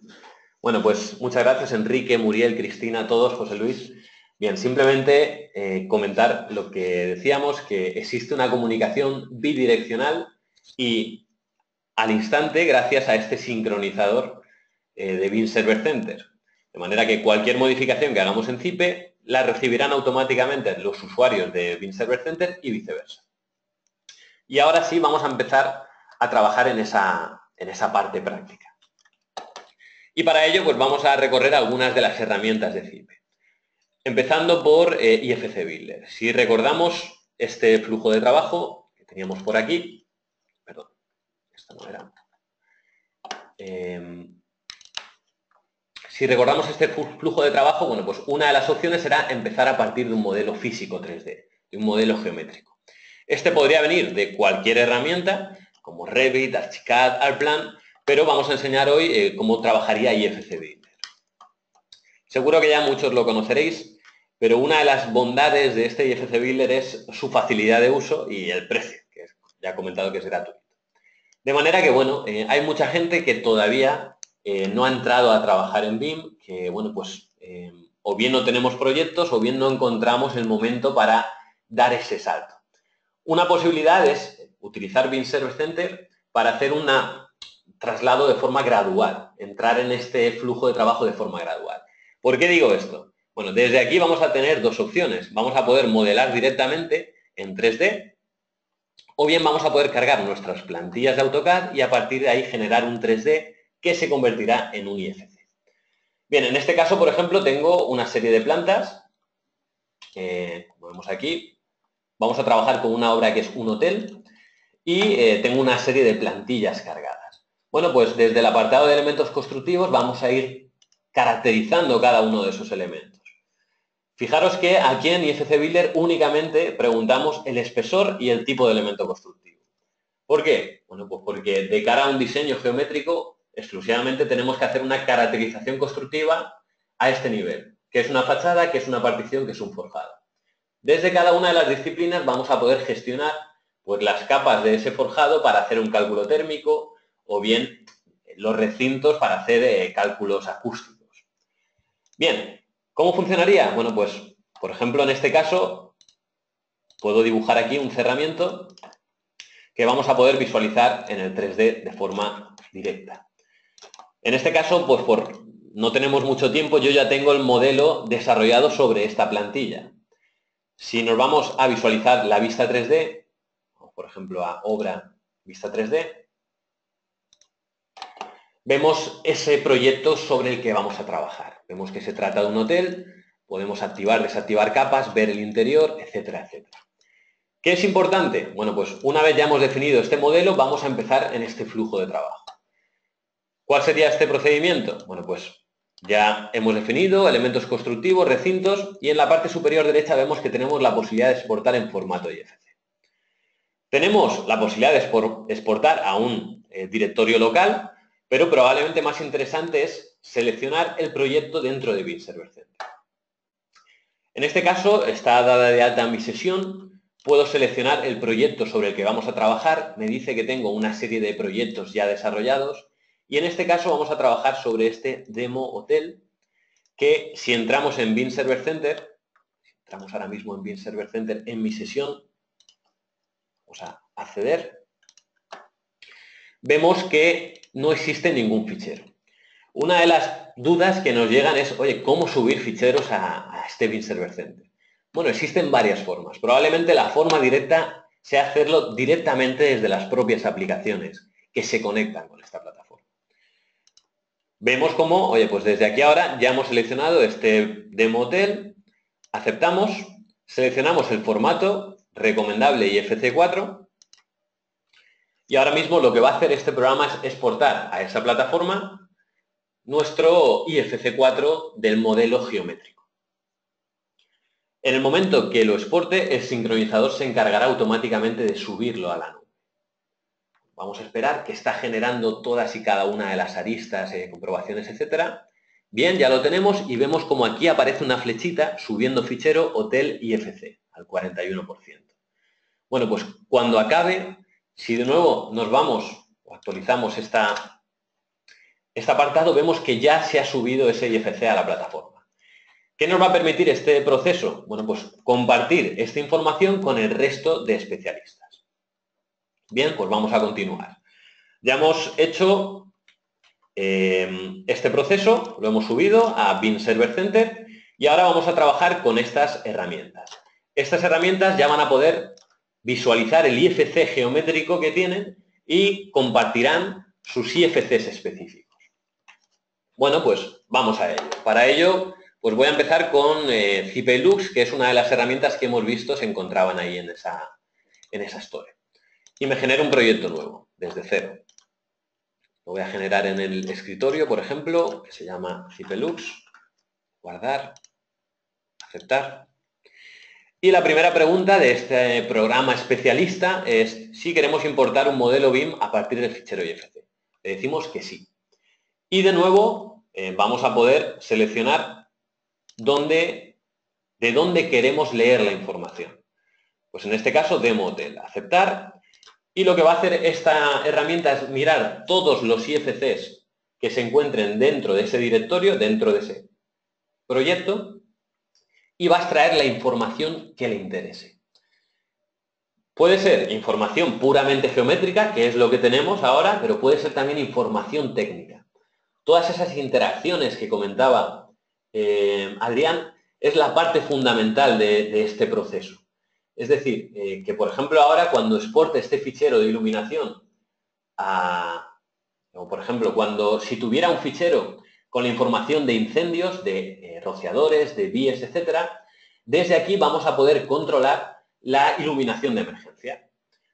Bueno, pues muchas gracias Enrique, Muriel, Cristina, todos, José Luis. Bien, simplemente comentar lo que decíamos, que existe una comunicación bidireccional y al instante gracias a este sincronizador de Beam Server Center. De manera que cualquier modificación que hagamos en CIPE la recibirán automáticamente los usuarios de Beam Server Center y viceversa. Y ahora sí vamos a empezar a trabajar en esa parte práctica. Y para ello pues vamos a recorrer algunas de las herramientas de CIPE. Empezando por IFC Builder. Si recordamos este flujo de trabajo que teníamos por aquí, perdón, esta no era. Si recordamos este flujo de trabajo, bueno, pues una de las opciones será empezar a partir de un modelo físico 3D, de un modelo geométrico. Este podría venir de cualquier herramienta, como Revit, Archicad, Artplan, pero vamos a enseñar hoy cómo trabajaría IFC Builder. Seguro que ya muchos lo conoceréis, pero una de las bondades de este IFC Builder es su facilidad de uso y el precio, que ya he comentado que es gratuito. De manera que, bueno, hay mucha gente que todavía no ha entrado a trabajar en BIM, que, bueno, pues o bien no tenemos proyectos o bien no encontramos el momento para dar ese salto. Una posibilidad es utilizar Beam Server Center para hacer una traslado de forma gradual, entrar en este flujo de trabajo de forma gradual. ¿Por qué digo esto? Bueno, desde aquí vamos a tener dos opciones. Vamos a poder modelar directamente en 3D, o bien vamos a poder cargar nuestras plantillas de AutoCAD y a partir de ahí generar un 3D que se convertirá en un IFC. Bien, en este caso, por ejemplo, tengo una serie de plantas, como vemos aquí. Vamos a trabajar con una obra que es un hotel y tengo una serie de plantillas cargadas. Bueno, pues desde el apartado de elementos constructivos vamos a ir caracterizando cada uno de esos elementos. Fijaros que aquí en IFC Builder únicamente preguntamos el espesor y el tipo de elemento constructivo. ¿Por qué? Bueno, pues porque de cara a un diseño geométrico exclusivamente tenemos que hacer una caracterización constructiva a este nivel, que es una fachada, que es una partición, que es un forjado. Desde cada una de las disciplinas vamos a poder gestionar pues, las capas de ese forjado para hacer un cálculo térmico o bien los recintos para hacer cálculos acústicos. Bien, ¿cómo funcionaría? Bueno, pues, por ejemplo, en este caso, puedo dibujar aquí un cerramiento que vamos a poder visualizar en el 3D de forma directa. En este caso, pues no tenemos mucho tiempo, yo ya tengo el modelo desarrollado sobre esta plantilla. Si nos vamos a visualizar la vista 3D, por ejemplo a obra vista 3D, vemos ese proyecto sobre el que vamos a trabajar. Vemos que se trata de un hotel, podemos activar, desactivar capas, ver el interior, etcétera, etcétera. ¿Qué es importante? Bueno, pues una vez ya hemos definido este modelo, vamos a empezar en este flujo de trabajo. ¿Cuál sería este procedimiento? Bueno, pues ya hemos definido elementos constructivos, recintos, y en la parte superior derecha vemos que tenemos la posibilidad de exportar en formato IFC. Tenemos la posibilidad de exportar a un directorio local, pero probablemente más interesante es seleccionar el proyecto dentro de BIM Server Center. En este caso, está dada de alta mi sesión, puedo seleccionar el proyecto sobre el que vamos a trabajar, me dice que tengo una serie de proyectos ya desarrollados, y en este caso vamos a trabajar sobre este demo hotel, que si entramos en BIM Server Center, entramos ahora mismo en BIM Server Center en mi sesión, vamos a acceder, vemos que no existe ningún fichero. Una de las dudas que nos llegan es, oye, ¿cómo subir ficheros a este BIM Server Center? Bueno, existen varias formas. Probablemente la forma directa sea hacerlo directamente desde las propias aplicaciones que se conectan con esta plataforma. Vemos cómo, oye, pues desde aquí ahora ya hemos seleccionado este demo hotel, aceptamos, seleccionamos el formato recomendable IFC4 y ahora mismo lo que va a hacer este programa es exportar a esa plataforma nuestro IFC4 del modelo geométrico. En el momento que lo exporte, el sincronizador se encargará automáticamente de subirlo a la nube. Vamos a esperar que está generando todas y cada una de las aristas, comprobaciones, etcétera. Bien, ya lo tenemos y vemos como aquí aparece una flechita subiendo fichero hotel IFC al 41%. Bueno, pues cuando acabe, si de nuevo nos vamos o actualizamos este apartado, vemos que ya se ha subido ese IFC a la plataforma. ¿Qué nos va a permitir este proceso? Bueno, pues compartir esta información con el resto de especialistas. Bien, pues vamos a continuar. Ya hemos hecho este proceso, lo hemos subido a BIM Server Center y ahora vamos a trabajar con estas herramientas. Estas herramientas ya van a poder visualizar el IFC geométrico que tienen y compartirán sus IFCs específicos. Bueno, pues vamos a ello. Para ello, pues voy a empezar con Cipelux, que es una de las herramientas que hemos visto se encontraban ahí en esa store. Y me genero un proyecto nuevo, desde cero. Lo voy a generar en el escritorio, por ejemplo, que se llama Cipelux. Guardar, aceptar. Y la primera pregunta de este programa especialista es si queremos importar un modelo BIM a partir del fichero IFC. Le decimos que sí. Y de nuevo vamos a poder seleccionar de dónde queremos leer la información. Pues en este caso, Demo Hotel. Aceptar. Y lo que va a hacer esta herramienta es mirar todos los IFCs que se encuentren dentro de ese directorio, dentro de ese proyecto, y va a extraer la información que le interese. Puede ser información puramente geométrica, que es lo que tenemos ahora, pero puede ser también información técnica. Todas esas interacciones que comentaba Adrián es la parte fundamental de este proceso. Es decir, que por ejemplo ahora cuando exporte este fichero de iluminación o por ejemplo, si tuviera un fichero con la información de incendios, de rociadores, de vías, etcétera, desde aquí vamos a poder controlar la iluminación de emergencia.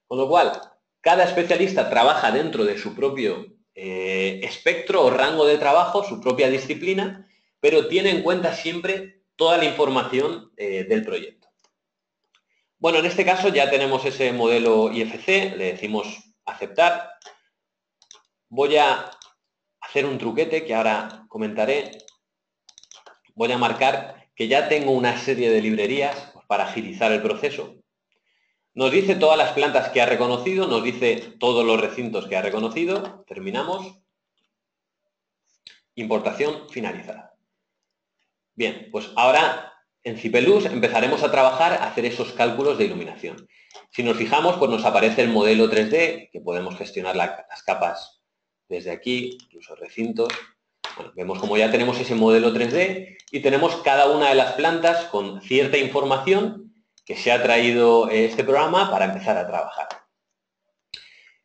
Con lo cual, cada especialista trabaja dentro de su propio espectro o rango de trabajo, su propia disciplina, pero tiene en cuenta siempre toda la información del proyecto. Bueno, en este caso ya tenemos ese modelo IFC, le decimos aceptar. Voy a hacer un truquete que ahora comentaré. Voy a marcar que ya tengo una serie de librerías para agilizar el proceso. Nos dice todas las plantas que ha reconocido, nos dice todos los recintos que ha reconocido. Terminamos. Importación finalizada. Bien, pues ahora en Cipelus empezaremos a trabajar a hacer esos cálculos de iluminación. Si nos fijamos, pues nos aparece el modelo 3D, que podemos gestionar las capas desde aquí, incluso recintos. Bueno, vemos como ya tenemos ese modelo 3D y tenemos cada una de las plantas con cierta información que se ha traído este programa para empezar a trabajar.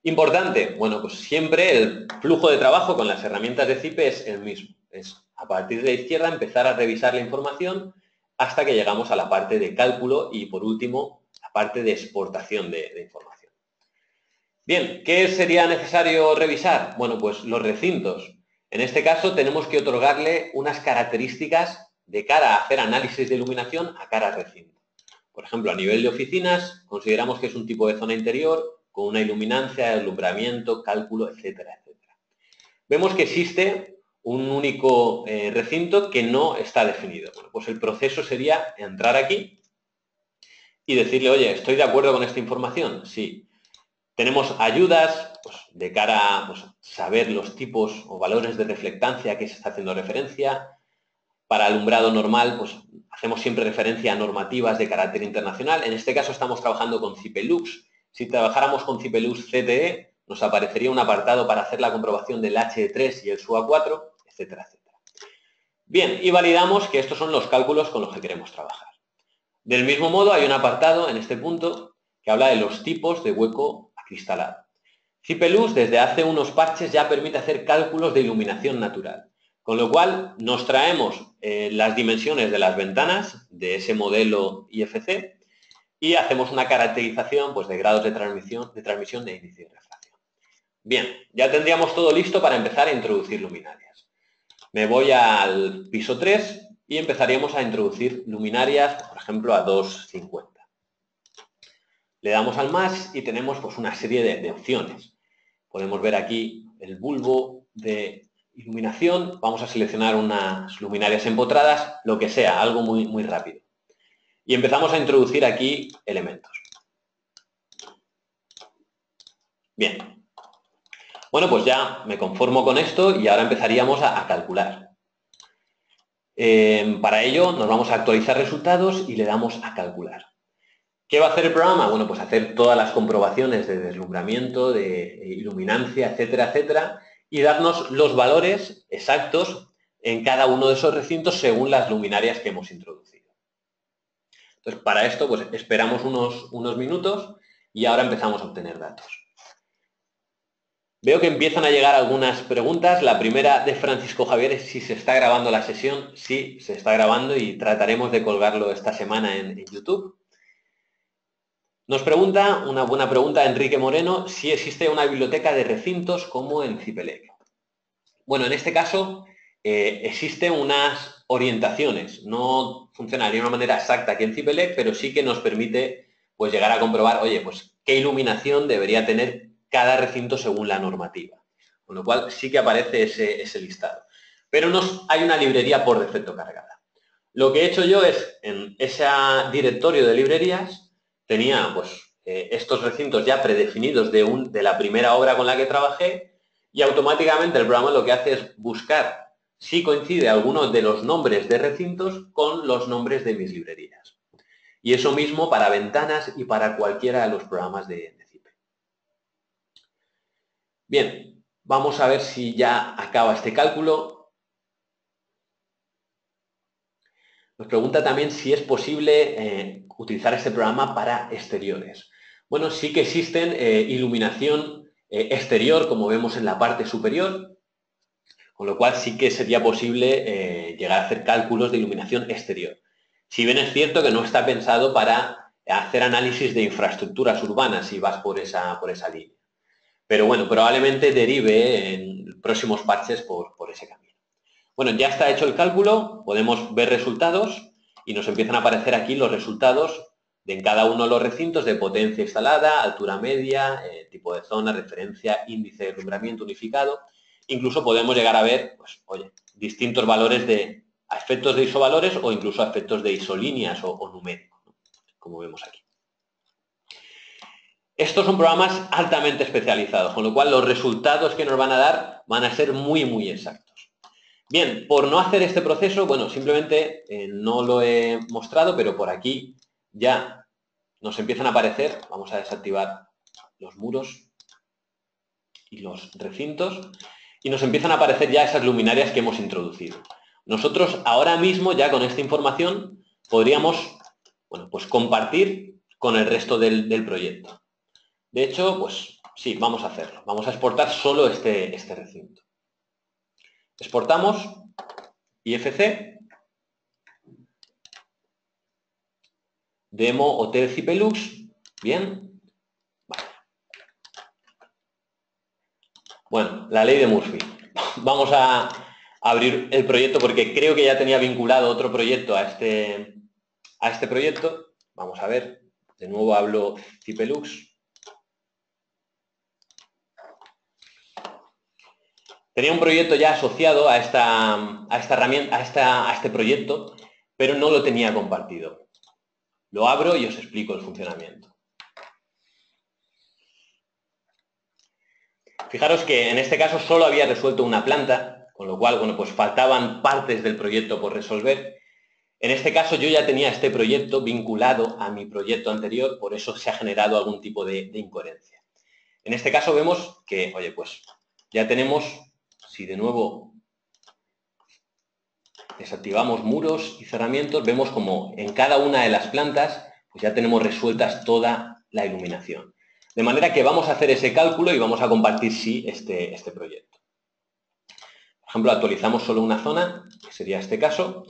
Importante, bueno, pues siempre el flujo de trabajo con las herramientas de Cipe es el mismo. Es a partir de la izquierda empezar a revisar la información hasta que llegamos a la parte de cálculo y por último la parte de exportación de información. Bien, ¿qué sería necesario revisar? Bueno, pues los recintos. En este caso tenemos que otorgarle unas características de cara a hacer análisis de iluminación a cada recinto. Por ejemplo, a nivel de oficinas, consideramos que es un tipo de zona interior con una iluminancia, alumbramiento, cálculo, etcétera, etcétera. Vemos que existe un único recinto que no está definido. Bueno, pues el proceso sería entrar aquí y decirle, oye, ¿estoy de acuerdo con esta información? Sí. Tenemos ayudas pues, de cara a saber los tipos o valores de reflectancia a que se está haciendo referencia. Para alumbrado normal, pues hacemos siempre referencia a normativas de carácter internacional. En este caso estamos trabajando con Cipelux. Si trabajáramos con Cipelux CTE, nos aparecería un apartado para hacer la comprobación del HE3 y el SUA4, etcétera, etcétera. Bien, y validamos que estos son los cálculos con los que queremos trabajar. Del mismo modo, hay un apartado en este punto que habla de los tipos de hueco acristalado. Cipelus desde hace unos parches ya permite hacer cálculos de iluminación natural, con lo cual nos traemos las dimensiones de las ventanas de ese modelo IFC y hacemos una caracterización pues, de grados de transmisión de índice de refracción. Bien, ya tendríamos todo listo para empezar a introducir luminarias. Me voy al piso 3 y empezaríamos a introducir luminarias, por ejemplo, a 2,50. Le damos al más y tenemos pues, una serie de opciones. Podemos ver aquí el bulbo de iluminación. Vamos a seleccionar unas luminarias empotradas, lo que sea, algo muy, muy rápido. Y empezamos a introducir aquí elementos. Bien. Bueno, pues ya me conformo con esto y ahora empezaríamos a calcular. Para ello nos vamos a actualizar resultados y le damos a calcular. ¿Qué va a hacer el programa? Bueno, pues hacer todas las comprobaciones de deslumbramiento, de iluminancia, etcétera, etcétera, y darnos los valores exactos en cada uno de esos recintos según las luminarias que hemos introducido. Entonces, para esto, pues esperamos unos minutos y ahora empezamos a obtener datos. Veo que empiezan a llegar algunas preguntas. La primera de Francisco Javier es si se está grabando la sesión. Sí, se está grabando y trataremos de colgarlo esta semana en YouTube. Nos pregunta, una buena pregunta, Enrique Moreno, si existe una biblioteca de recintos como en Cipelec. Bueno, en este caso existen unas orientaciones. No funcionaría de una manera exacta que en Cipelec, pero sí que nos permite pues, llegar a comprobar, oye, pues qué iluminación debería tener cada recinto según la normativa. Con lo cual sí que aparece ese listado. Pero hay una librería por defecto cargada. Lo que he hecho yo es, en ese directorio de librerías, tenía pues, estos recintos ya predefinidos de la primera obra con la que trabajé y automáticamente el programa lo que hace es buscar si coincide alguno de los nombres de recintos con los nombres de mis librerías. Y eso mismo para ventanas y para cualquiera de los programas de Cipe. Bien, vamos a ver si ya acaba este cálculo. Nos pregunta también si es posible utilizar este programa para exteriores. Bueno, sí que existen iluminación exterior, como vemos en la parte superior, con lo cual sí que sería posible llegar a hacer cálculos de iluminación exterior. Si bien es cierto que no está pensado para hacer análisis de infraestructuras urbanas si vas por esa línea. Pero bueno, probablemente derive en próximos parches por ese camino. Bueno, ya está hecho el cálculo, podemos ver resultados y nos empiezan a aparecer aquí los resultados de en cada uno de los recintos de potencia instalada, altura media, tipo de zona, referencia, índice de alumbramiento unificado. Incluso podemos llegar a ver, pues, oye, distintos valores de a efectos de isovalores o incluso a efectos de isolíneas o numéricos, ¿no? Como vemos aquí. Estos son programas altamente especializados, con lo cual los resultados que nos van a dar van a ser muy, muy exactos. Bien, por no hacer este proceso, bueno, simplemente no lo he mostrado, pero por aquí ya nos empiezan a aparecer, vamos a desactivar los muros y los recintos, y nos empiezan a aparecer ya esas luminarias que hemos introducido. Nosotros ahora mismo ya con esta información podríamos, bueno, pues compartir con el resto del proyecto. De hecho, pues sí, vamos a hacerlo. Vamos a exportar solo este recinto. Exportamos IFC, demo Hotel Cipelux, bien. Vale. Bueno, la ley de Murphy. Vamos a abrir el proyecto porque creo que ya tenía vinculado otro proyecto a este proyecto. Vamos a ver, de nuevo hablo Cipelux. Tenía un proyecto ya asociado a esta herramienta, a este proyecto, pero no lo tenía compartido. Lo abro y os explico el funcionamiento. Fijaros que en este caso solo había resuelto una planta, con lo cual, bueno, pues faltaban partes del proyecto por resolver. En este caso yo ya tenía este proyecto vinculado a mi proyecto anterior, por eso se ha generado algún tipo de incoherencia. En este caso vemos que, oye, pues ya tenemos, si de nuevo desactivamos muros y cerramientos, vemos como en cada una de las plantas pues ya tenemos resueltas toda la iluminación. De manera que vamos a hacer ese cálculo y vamos a compartir sí este proyecto. Por ejemplo, actualizamos solo una zona, que sería este caso,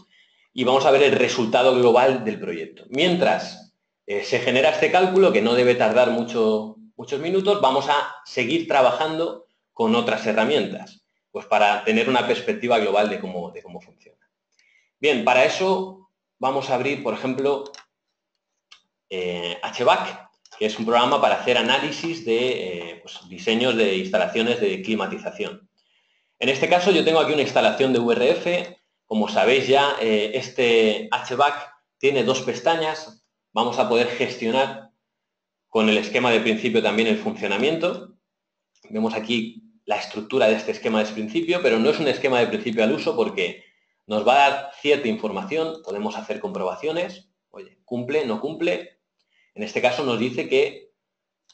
y vamos a ver el resultado global del proyecto. Mientras se genera este cálculo, que no debe tardar muchos minutos, vamos a seguir trabajando con otras herramientas, pues para tener una perspectiva global de cómo funciona. Bien, para eso vamos a abrir, por ejemplo, HVAC, que es un programa para hacer análisis de pues, diseños de instalaciones de climatización. En este caso yo tengo aquí una instalación de VRF. Como sabéis ya, este HVAC tiene dos pestañas. Vamos a poder gestionar con el esquema de principio también el funcionamiento. Vemos aquí la estructura de este esquema de principio, pero no es un esquema de principio al uso porque nos va a dar cierta información. Podemos hacer comprobaciones. Oye, ¿cumple? ¿No cumple? En este caso nos dice que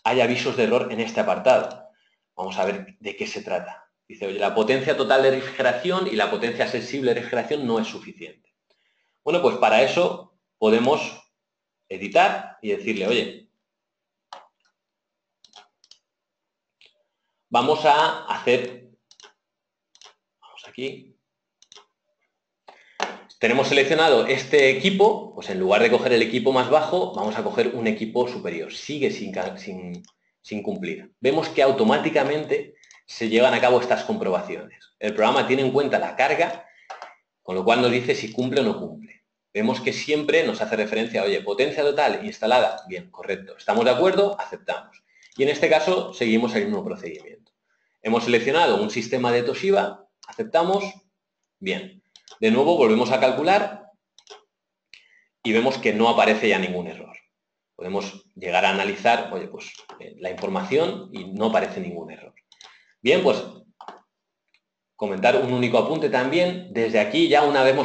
hay avisos de error en este apartado. Vamos a ver de qué se trata. Dice, oye, la potencia total de refrigeración y la potencia sensible de refrigeración no es suficiente. Bueno, pues para eso podemos editar y decirle, oye, vamos a hacer, vamos aquí, tenemos seleccionado este equipo, pues en lugar de coger el equipo más bajo, vamos a coger un equipo superior. Sigue sin cumplir. Vemos que automáticamente se llevan a cabo estas comprobaciones. El programa tiene en cuenta la carga, con lo cual nos dice si cumple o no cumple. Vemos que siempre nos hace referencia, oye, potencia total instalada, bien, correcto. ¿Estamos de acuerdo? Aceptamos. Y en este caso seguimos el mismo procedimiento. Hemos seleccionado un sistema de Toshiba, aceptamos, bien. De nuevo volvemos a calcular y vemos que no aparece ya ningún error. Podemos llegar a analizar, oye, pues la información y no aparece ningún error. Bien, pues comentar un único apunte también. Desde aquí ya una vez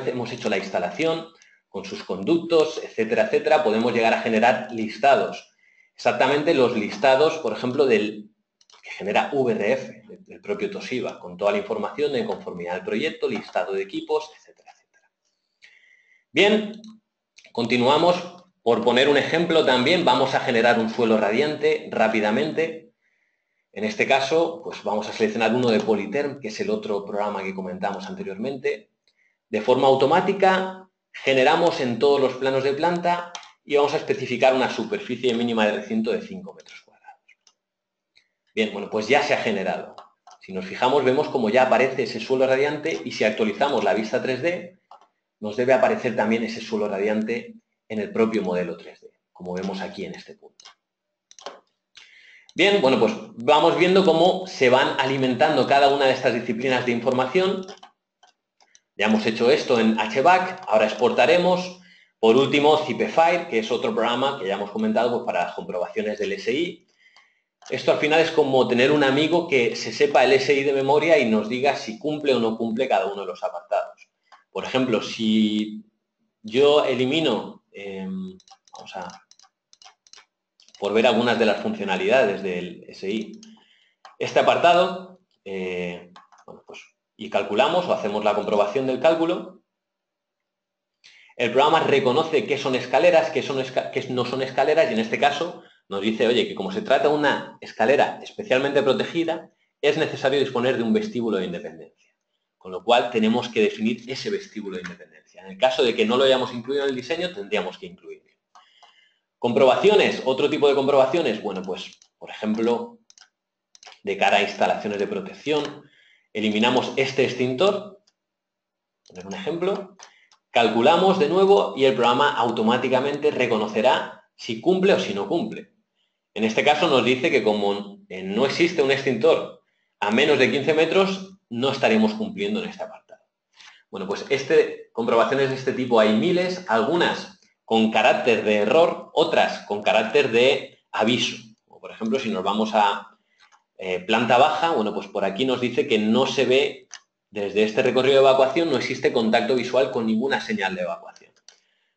hemos hecho la instalación, con sus conductos, etcétera, etcétera, podemos llegar a generar listados. Exactamente los listados, por ejemplo, que genera VRF, del propio Toshiba, con toda la información de conformidad al proyecto, listado de equipos, etcétera, etcétera. Bien, continuamos. Por poner un ejemplo también, vamos a generar un suelo radiante rápidamente. En este caso, pues vamos a seleccionar uno de Polyterm, que es el otro programa que comentamos anteriormente. De forma automática, generamos en todos los planos de planta y vamos a especificar una superficie mínima de recinto de 5 metros cuadrados. Bien, bueno, pues ya se ha generado. Si nos fijamos, vemos como ya aparece ese suelo radiante y si actualizamos la vista 3D, nos debe aparecer también ese suelo radiante en el propio modelo 3D, como vemos aquí en este punto. Bien, bueno, pues vamos viendo cómo se van alimentando cada una de estas disciplinas de información. Ya hemos hecho esto en HBAC, ahora exportaremos. Por último, Zipify, que es otro programa que ya hemos comentado pues, para las comprobaciones del SI. Esto al final es como tener un amigo que se sepa el SI de memoria y nos diga si cumple o no cumple cada uno de los apartados. Por ejemplo, si yo elimino, por ver algunas de las funcionalidades del SI, este apartado, bueno, pues, y calculamos o hacemos la comprobación del cálculo, el programa reconoce qué son escaleras, qué no son escaleras y en este caso nos dice, oye, que como se trata de una escalera especialmente protegida, es necesario disponer de un vestíbulo de independencia. Con lo cual tenemos que definir ese vestíbulo de independencia. En el caso de que no lo hayamos incluido en el diseño, tendríamos que incluirlo. Comprobaciones, otro tipo de comprobaciones, bueno, pues, por ejemplo, de cara a instalaciones de protección, eliminamos este extintor, poner un ejemplo, calculamos de nuevo y el programa automáticamente reconocerá si cumple o si no cumple. En este caso nos dice que como no existe un extintor a menos de 15 metros, no estaremos cumpliendo en este apartado. Bueno, pues comprobaciones de este tipo hay miles, algunas con carácter de error, otras con carácter de aviso. Como por ejemplo, si nos vamos a planta baja, bueno, pues por aquí nos dice que no se ve, desde este recorrido de evacuación, no existe contacto visual con ninguna señal de evacuación.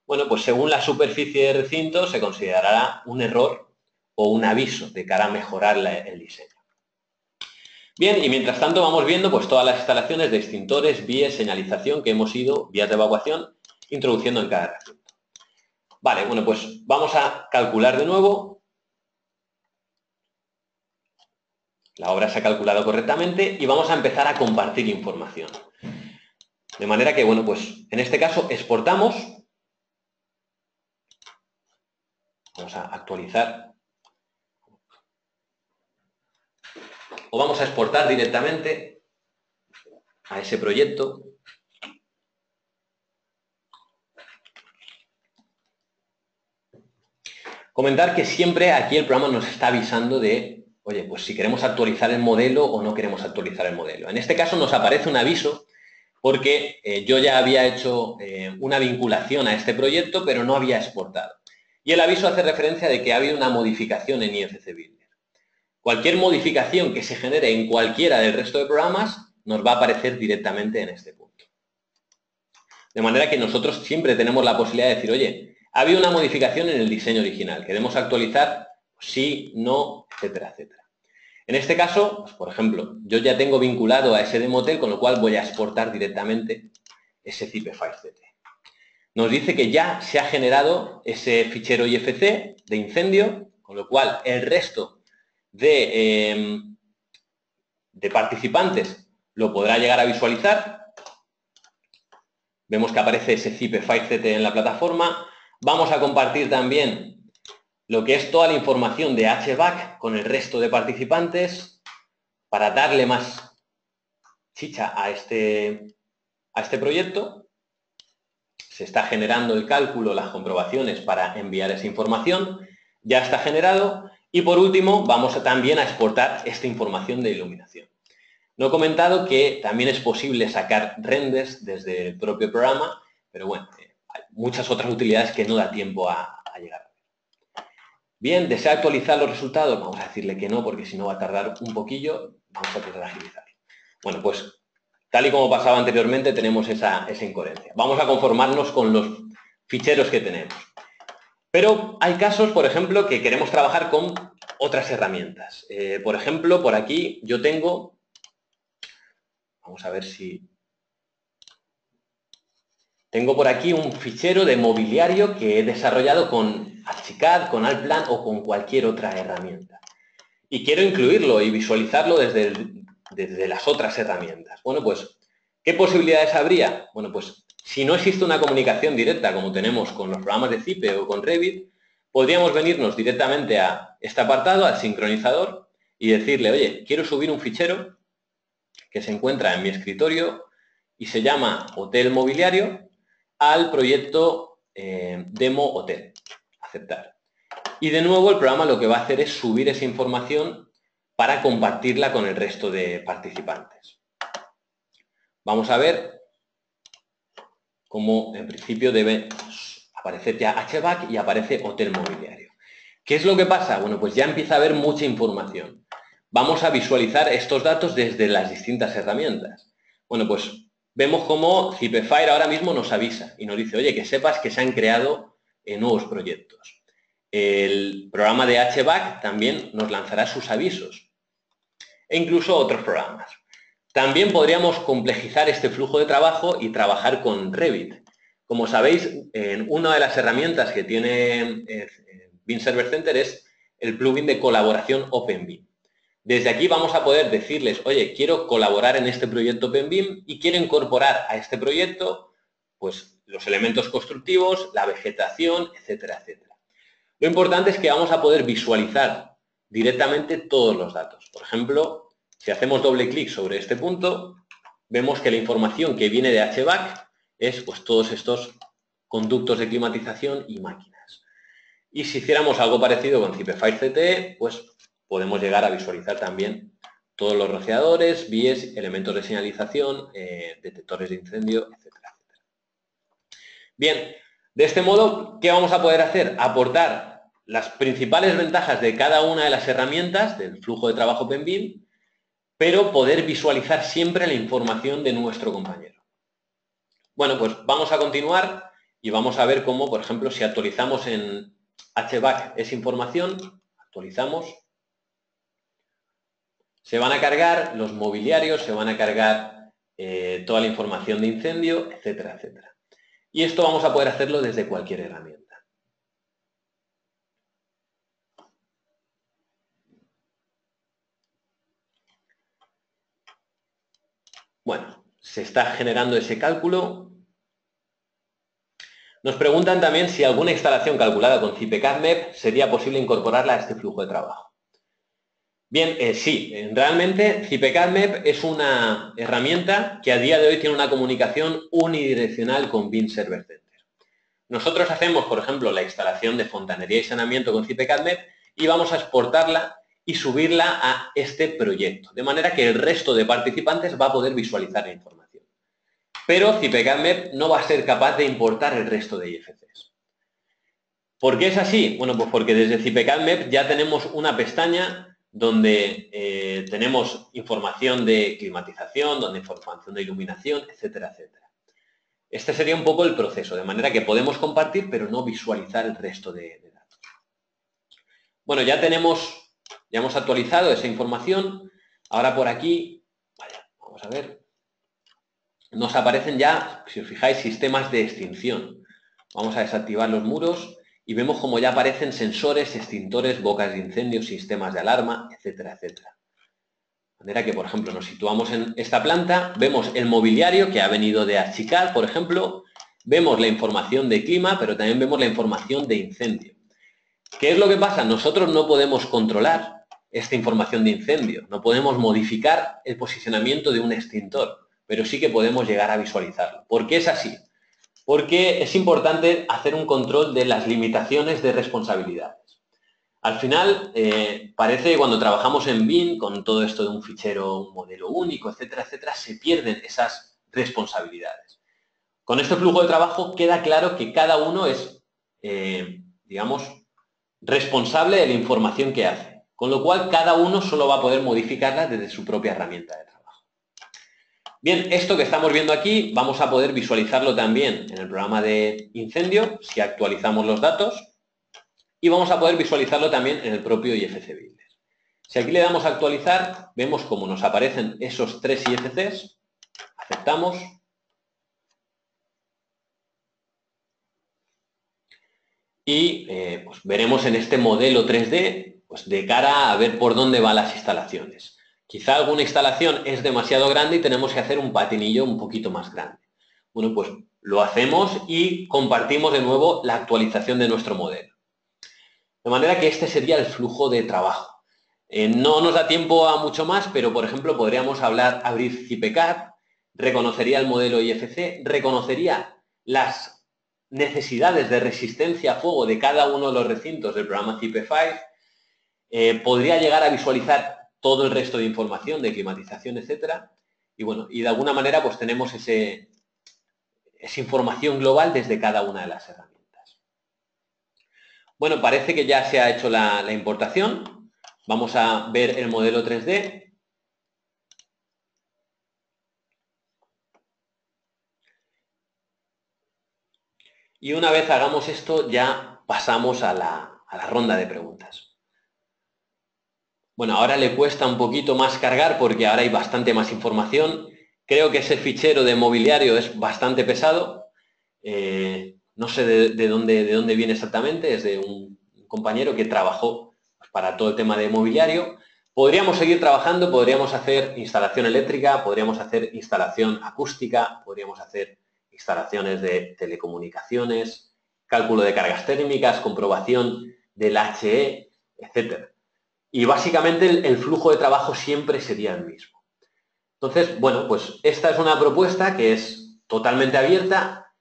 Bueno, pues según la superficie de recinto se considerará un error o un aviso de cara a mejorar el diseño. Bien, y mientras tanto vamos viendo pues todas las instalaciones de extintores, vías, señalización que hemos ido, vías de evacuación, introduciendo en cada recinto. Vale, bueno, pues vamos a calcular de nuevo. La obra se ha calculado correctamente y vamos a empezar a compartir información. De manera que, bueno, pues en este caso exportamos. Vamos a actualizar. O vamos a exportar directamente a ese proyecto. Comentar que siempre aquí el programa nos está avisando de, oye, pues si queremos actualizar el modelo o no queremos actualizar el modelo. En este caso nos aparece un aviso porque yo ya había hecho una vinculación a este proyecto, pero no había exportado. Y el aviso hace referencia de que ha habido una modificación en IFC Builder. Cualquier modificación que se genere en cualquiera del resto de programas nos va a aparecer directamente en este punto. De manera que nosotros siempre tenemos la posibilidad de decir, oye, ha habido una modificación en el diseño original, queremos actualizar, sí, no, etcétera, etcétera. En este caso, pues, por ejemplo, yo ya tengo vinculado a ese Demotel, con lo cual voy a exportar directamente ese Zipify-CT. Nos dice que ya se ha generado ese fichero IFC de incendio, con lo cual el resto de participantes lo podrá llegar a visualizar. Vemos que aparece ese Zipify-CT en la plataforma. Vamos a compartir también lo que es toda la información de HBAC con el resto de participantes para darle más chicha a este proyecto. Se está generando el cálculo, las comprobaciones para enviar esa información. Ya está generado. Y por último, vamos también a exportar esta información de iluminación. No he comentado que también es posible sacar renders desde el propio programa, pero bueno, hay muchas otras utilidades que no da tiempo a llegar. Bien, ¿desea actualizar los resultados? Vamos a decirle que no, porque si no va a tardar un poquillo, vamos a poder agilizar. Bueno, pues tal y como pasaba anteriormente, tenemos esa incoherencia. Vamos a conformarnos con los ficheros que tenemos. Pero hay casos, por ejemplo, que queremos trabajar con otras herramientas. Por ejemplo, por aquí yo tengo, vamos a ver si... Tengo por aquí un fichero de mobiliario que he desarrollado con Archicad, con Allplan o con cualquier otra herramienta. Y quiero incluirlo y visualizarlo desde las otras herramientas. Bueno, pues, ¿qué posibilidades habría? Bueno, pues, si no existe una comunicación directa como tenemos con los programas de Zipe o con Revit, podríamos venirnos directamente a este apartado, al sincronizador, y decirle, oye, quiero subir un fichero que se encuentra en mi escritorio y se llama Hotel Mobiliario al proyecto Demo Hotel. Aceptar. Y de nuevo el programa lo que va a hacer es subir esa información para compartirla con el resto de participantes. Vamos a ver cómo en principio debe aparecer ya HVAC y aparece Hotel Mobiliario. ¿Qué es lo que pasa? Bueno, pues ya empieza a haber mucha información. Vamos a visualizar estos datos desde las distintas herramientas. Bueno, pues vemos cómo Zipefire ahora mismo nos avisa y nos dice, oye, que sepas que se han creado nuevos proyectos. El programa de HVAC también nos lanzará sus avisos e incluso otros programas. También podríamos complejizar este flujo de trabajo y trabajar con Revit. Como sabéis, una de las herramientas que tiene BIM Server Center es el plugin de colaboración OpenBIM. Desde aquí vamos a poder decirles, oye, quiero colaborar en este proyecto OpenBIM y quiero incorporar a este proyecto pues, los elementos constructivos, la vegetación, etcétera, etcétera. Lo importante es que vamos a poder visualizar directamente todos los datos. Por ejemplo, si hacemos doble clic sobre este punto, vemos que la información que viene de HVAC es pues, todos estos conductos de climatización y máquinas. Y si hiciéramos algo parecido con Zipefire CTE, pues podemos llegar a visualizar también todos los rociadores, vías, elementos de señalización, detectores de incendio, etcétera, etcétera. Bien, de este modo, ¿qué vamos a poder hacer? Aportar las principales ventajas de cada una de las herramientas del flujo de trabajo OpenBIM, pero poder visualizar siempre la información de nuestro compañero. Bueno, pues vamos a continuar y vamos a ver cómo, por ejemplo, si actualizamos en HVAC esa información, actualizamos, se van a cargar los mobiliarios, se van a cargar toda la información de incendio, etcétera, etcétera. Y esto vamos a poder hacerlo desde cualquier herramienta. Bueno, se está generando ese cálculo. Nos preguntan también si alguna instalación calculada con ZipeCAD-MEP sería posible incorporarla a este flujo de trabajo. Bien, sí, realmente ZipeCAD-MEP es una herramienta que a día de hoy tiene una comunicación unidireccional con BIM Server Center. Nosotros hacemos, por ejemplo, la instalación de fontanería y saneamiento con ZipeCAD-MEP y vamos a exportarla y subirla a este proyecto, de manera que el resto de participantes va a poder visualizar la información. Pero ZipeCAD-MEP no va a ser capaz de importar el resto de IFCs. ¿Por qué es así? Bueno, pues porque desde ZipeCAD-MEP ya tenemos una pestaña donde tenemos información de climatización, donde información de iluminación, etcétera, etcétera. Este sería un poco el proceso, de manera que podemos compartir, pero no visualizar el resto de datos. Bueno, ya hemos actualizado esa información. Ahora por aquí, vamos a ver, nos aparecen ya, si os fijáis, sistemas de extinción. Vamos a desactivar los muros y vemos como ya aparecen sensores, extintores, bocas de incendio, sistemas de alarma, etcétera, etcétera. De manera que, por ejemplo, nos situamos en esta planta, vemos el mobiliario que ha venido de Archicad, por ejemplo, vemos la información de clima, pero también vemos la información de incendio. ¿Qué es lo que pasa? Nosotros no podemos controlar esta información de incendio, no podemos modificar el posicionamiento de un extintor, pero sí que podemos llegar a visualizarlo. ¿Por qué es así? Porque es importante hacer un control de las limitaciones de responsabilidades. Al final, parece que cuando trabajamos en BIM, con todo esto de un fichero, un modelo único, etcétera, etcétera, se pierden esas responsabilidades. Con este flujo de trabajo queda claro que cada uno es, digamos, responsable de la información que hace, con lo cual cada uno solo va a poder modificarla desde su propia herramienta de trabajo. Bien, esto que estamos viendo aquí vamos a poder visualizarlo también en el programa de incendio si actualizamos los datos y vamos a poder visualizarlo también en el propio IFC Builder. Si aquí le damos a actualizar, vemos cómo nos aparecen esos 3 IFCs, aceptamos y pues veremos en este modelo 3D pues de cara a ver por dónde van las instalaciones. Quizá alguna instalación es demasiado grande y tenemos que hacer un patinillo un poquito más grande. Bueno, pues lo hacemos y compartimos de nuevo la actualización de nuestro modelo. De manera que este sería el flujo de trabajo. No nos da tiempo a mucho más, pero por ejemplo podríamos abrir CIPECAD, reconocería el modelo IFC, reconocería las necesidades de resistencia a fuego de cada uno de los recintos del programa CIPE5, podría llegar a visualizar todo el resto de información de climatización, etcétera, y bueno, y de alguna manera pues tenemos esa información global desde cada una de las herramientas. Bueno, parece que ya se ha hecho la importación. Vamos a ver el modelo 3D. Y una vez hagamos esto, ya pasamos a la ronda de preguntas. Bueno, ahora le cuesta un poquito más cargar porque ahora hay bastante más información. Creo que ese fichero de mobiliario es bastante pesado. No sé de dónde viene exactamente, es de un compañero que trabajó para todo el tema de mobiliario. Podríamos seguir trabajando, podríamos hacer instalación eléctrica, podríamos hacer instalación acústica, podríamos hacer instalaciones de telecomunicaciones, cálculo de cargas térmicas, comprobación del HE, etc. Y básicamente el flujo de trabajo siempre sería el mismo. Entonces, bueno, pues esta es una propuesta que es totalmente abierta,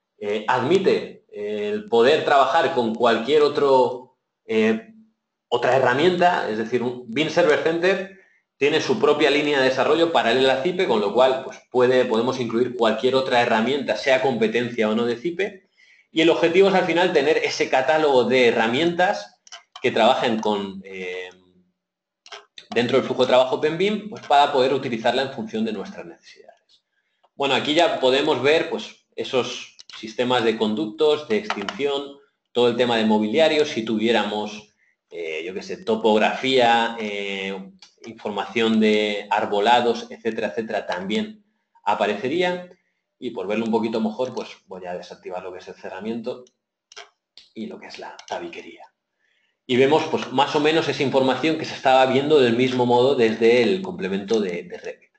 admite el poder trabajar con cualquier otra herramienta, es decir, un Beam Server Center tiene su propia línea de desarrollo paralela a CIPE, con lo cual pues podemos incluir cualquier otra herramienta, sea competencia o no de CIPE, y el objetivo es al final tener ese catálogo de herramientas que trabajen dentro del flujo de trabajo OpenBeam, pues para poder utilizarla en función de nuestras necesidades. Bueno, aquí ya podemos ver pues esos sistemas de conductos, de extinción, todo el tema de mobiliario, si tuviéramos, yo qué sé, topografía, información de arbolados, etcétera, etcétera, también aparecería. Y por verlo un poquito mejor, pues voy a desactivar lo que es el cerramiento y lo que es la tabiquería. Y vemos pues más o menos esa información que se estaba viendo del mismo modo desde el complemento de Revit.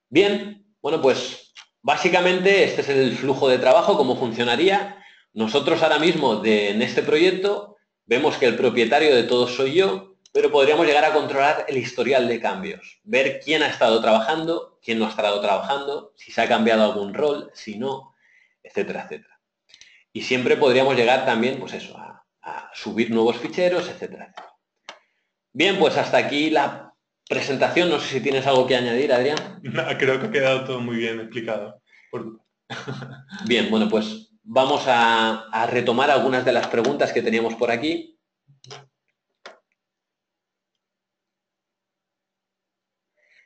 Bien, bueno, pues básicamente este es el flujo de trabajo, cómo funcionaría. Nosotros ahora mismo en este proyecto vemos que el propietario de todo soy yo, pero podríamos llegar a controlar el historial de cambios, ver quién ha estado trabajando, quién no ha estado trabajando, si se ha cambiado algún rol, si no, etcétera, etcétera. Y siempre podríamos llegar también, pues eso, a subir nuevos ficheros, etcétera, etcétera. Bien, pues hasta aquí la presentación. No sé si tienes algo que añadir, Adrián. No, creo que ha quedado todo muy bien explicado. Bien, bueno, pues vamos a retomar algunas de las preguntas que teníamos por aquí.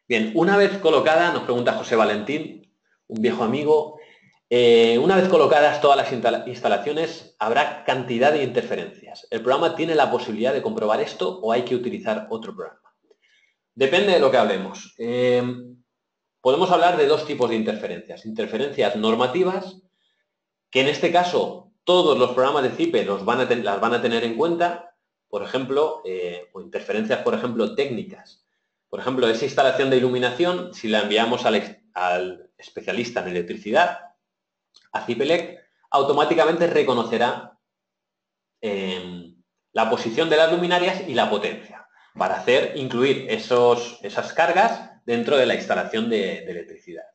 Bien, una vez colocada, nos pregunta José Valentín, un viejo amigo, una vez colocadas todas las instalaciones, habrá cantidad de interferencias. ¿El programa tiene la posibilidad de comprobar esto o hay que utilizar otro programa? Depende de lo que hablemos. Podemos hablar de dos tipos de interferencias. Interferencias normativas, que en este caso todos los programas de CIPE las van a tener en cuenta, por ejemplo, o interferencias, por ejemplo, técnicas. Por ejemplo, esa instalación de iluminación, si la enviamos al especialista en electricidad, a CIPELEC, automáticamente reconocerá la posición de las luminarias y la potencia, para incluir esas cargas dentro de la instalación de electricidad.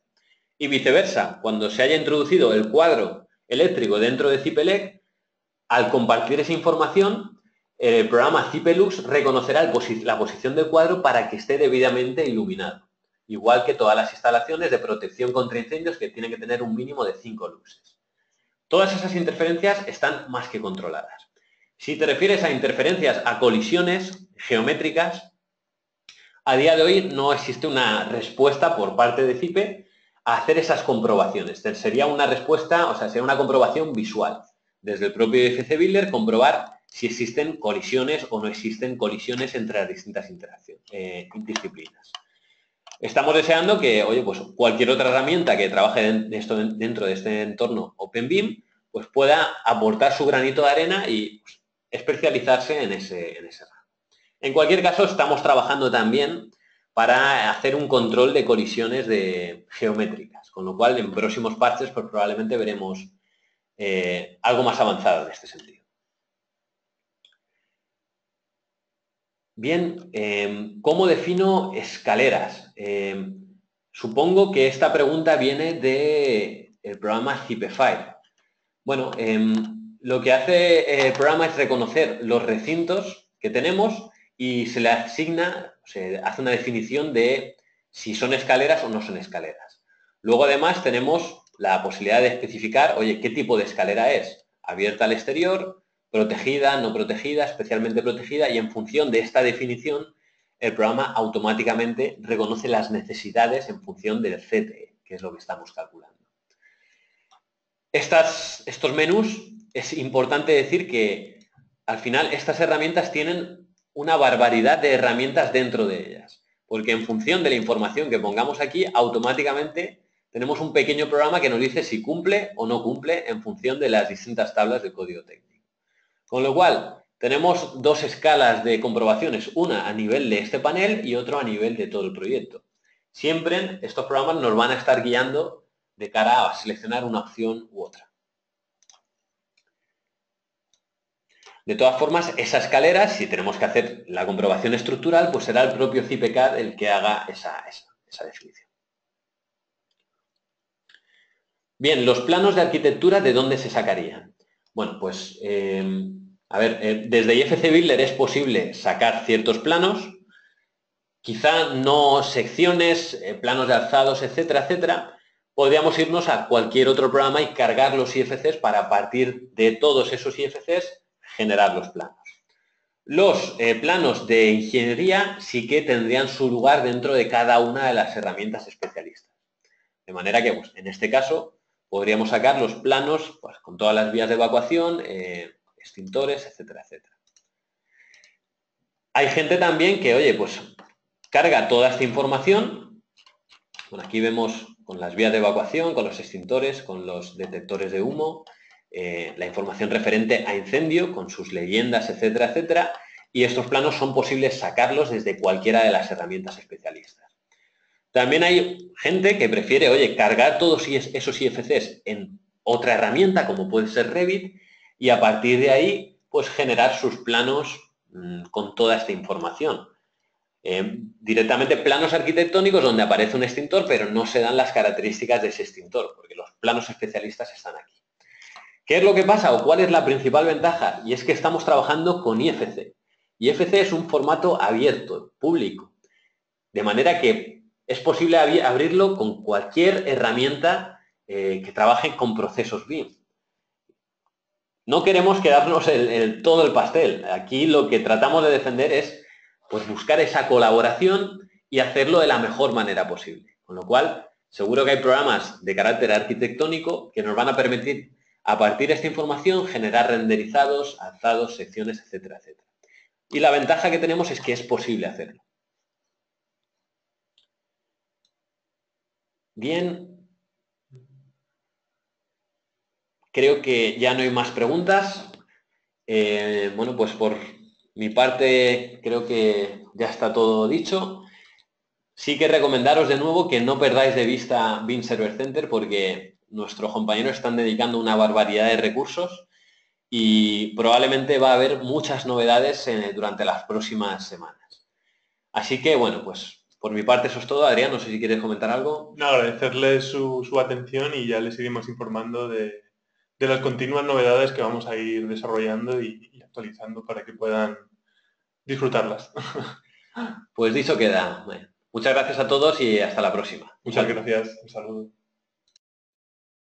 Y viceversa, cuando se haya introducido el cuadro eléctrico dentro de CIPELEC, al compartir esa información, el programa CIPELUX reconocerá la posición del cuadro para que esté debidamente iluminado. Igual que todas las instalaciones de protección contra incendios que tienen que tener un mínimo de 5 luxes. Todas esas interferencias están más que controladas. Si te refieres a interferencias, a colisiones geométricas, a día de hoy no existe una respuesta por parte de CIPE a hacer esas comprobaciones. Sería una respuesta, o sea, sería una comprobación visual. Desde el propio IFC Builder, comprobar si existen colisiones o no existen colisiones entre las distintas disciplinas. Estamos deseando que, oye, pues cualquier otra herramienta que trabaje dentro de este entorno OpenBIM, pues pueda aportar su granito de arena y pues, especializarse en ese ramo. En cualquier caso, estamos trabajando también para hacer un control de colisiones geométricas, con lo cual en próximos parches pues probablemente veremos algo más avanzado en este sentido. Bien, ¿cómo defino escaleras? Supongo que esta pregunta viene del programa Zipify. Bueno, lo que hace el programa es reconocer los recintos que tenemos y se le asigna, se hace una definición de si son escaleras o no son escaleras. Luego, además, tenemos la posibilidad de especificar, oye, ¿qué tipo de escalera es? Abierta al exterior, protegida, no protegida, especialmente protegida, y en función de esta definición, el programa automáticamente reconoce las necesidades en función del CTE, que es lo que estamos calculando. Estos menús, es importante decir que al final estas herramientas tienen una barbaridad de herramientas dentro de ellas, porque en función de la información que pongamos aquí, automáticamente tenemos un pequeño programa que nos dice si cumple o no cumple en función de las distintas tablas de código técnico. Con lo cual, tenemos dos escalas de comprobaciones, una a nivel de este panel y otra a nivel de todo el proyecto. Siempre estos programas nos van a estar guiando de cara a seleccionar una opción u otra. De todas formas, esa escalera, si tenemos que hacer la comprobación estructural, pues será el propio ZipCAD el que haga esa definición. Bien, los planos de arquitectura, ¿de dónde se sacarían? Bueno, pues, desde IFC Builder es posible sacar ciertos planos, quizá no secciones, planos de alzados, etcétera, etcétera. Podríamos irnos a cualquier otro programa y cargar los IFCs para a partir de todos esos IFCs generar los planos. Los planos de ingeniería sí que tendrían su lugar dentro de cada una de las herramientas especialistas. De manera que, pues, en este caso, podríamos sacar los planos pues, con todas las vías de evacuación, extintores, etcétera, etcétera. Hay gente también que, oye, pues carga toda esta información. Bueno, aquí vemos con las vías de evacuación, con los extintores, con los detectores de humo, la información referente a incendio, con sus leyendas, etcétera, etcétera. Y estos planos son posibles sacarlos desde cualquiera de las herramientas especialistas. También hay gente que prefiere, oye, cargar todos esos IFCs en otra herramienta, como puede ser Revit, y a partir de ahí, pues generar sus planos con toda esta información. Directamente planos arquitectónicos donde aparece un extintor, pero no se dan las características de ese extintor, porque los planos especialistas están aquí. ¿Qué es lo que pasa o cuál es la principal ventaja? Y es que estamos trabajando con IFC. IFC es un formato abierto, público, de manera que es posible abrirlo con cualquier herramienta que trabaje con procesos BIM. No queremos quedarnos todo el pastel. Aquí lo que tratamos de defender es pues, buscar esa colaboración y hacerlo de la mejor manera posible. Con lo cual, seguro que hay programas de carácter arquitectónico que nos van a permitir, a partir de esta información, generar renderizados, alzados, secciones, etcétera, etcétera. Y la ventaja que tenemos es que es posible hacerlo. Bien. Creo que ya no hay más preguntas. Bueno, pues por mi parte creo que ya está todo dicho. Sí que recomendaros de nuevo que no perdáis de vista BIM Server Center porque nuestros compañeros están dedicando una barbaridad de recursos y probablemente va a haber muchas novedades durante las próximas semanas. Así que, bueno, pues por mi parte eso es todo. Adrián, no sé si quieres comentar algo. No, agradecerles su atención y ya les iremos informando de las continuas novedades que vamos a ir desarrollando y actualizando para que puedan disfrutarlas. Pues dicho queda. Bueno, muchas gracias a todos y hasta la próxima. Muchas gracias. Un saludo.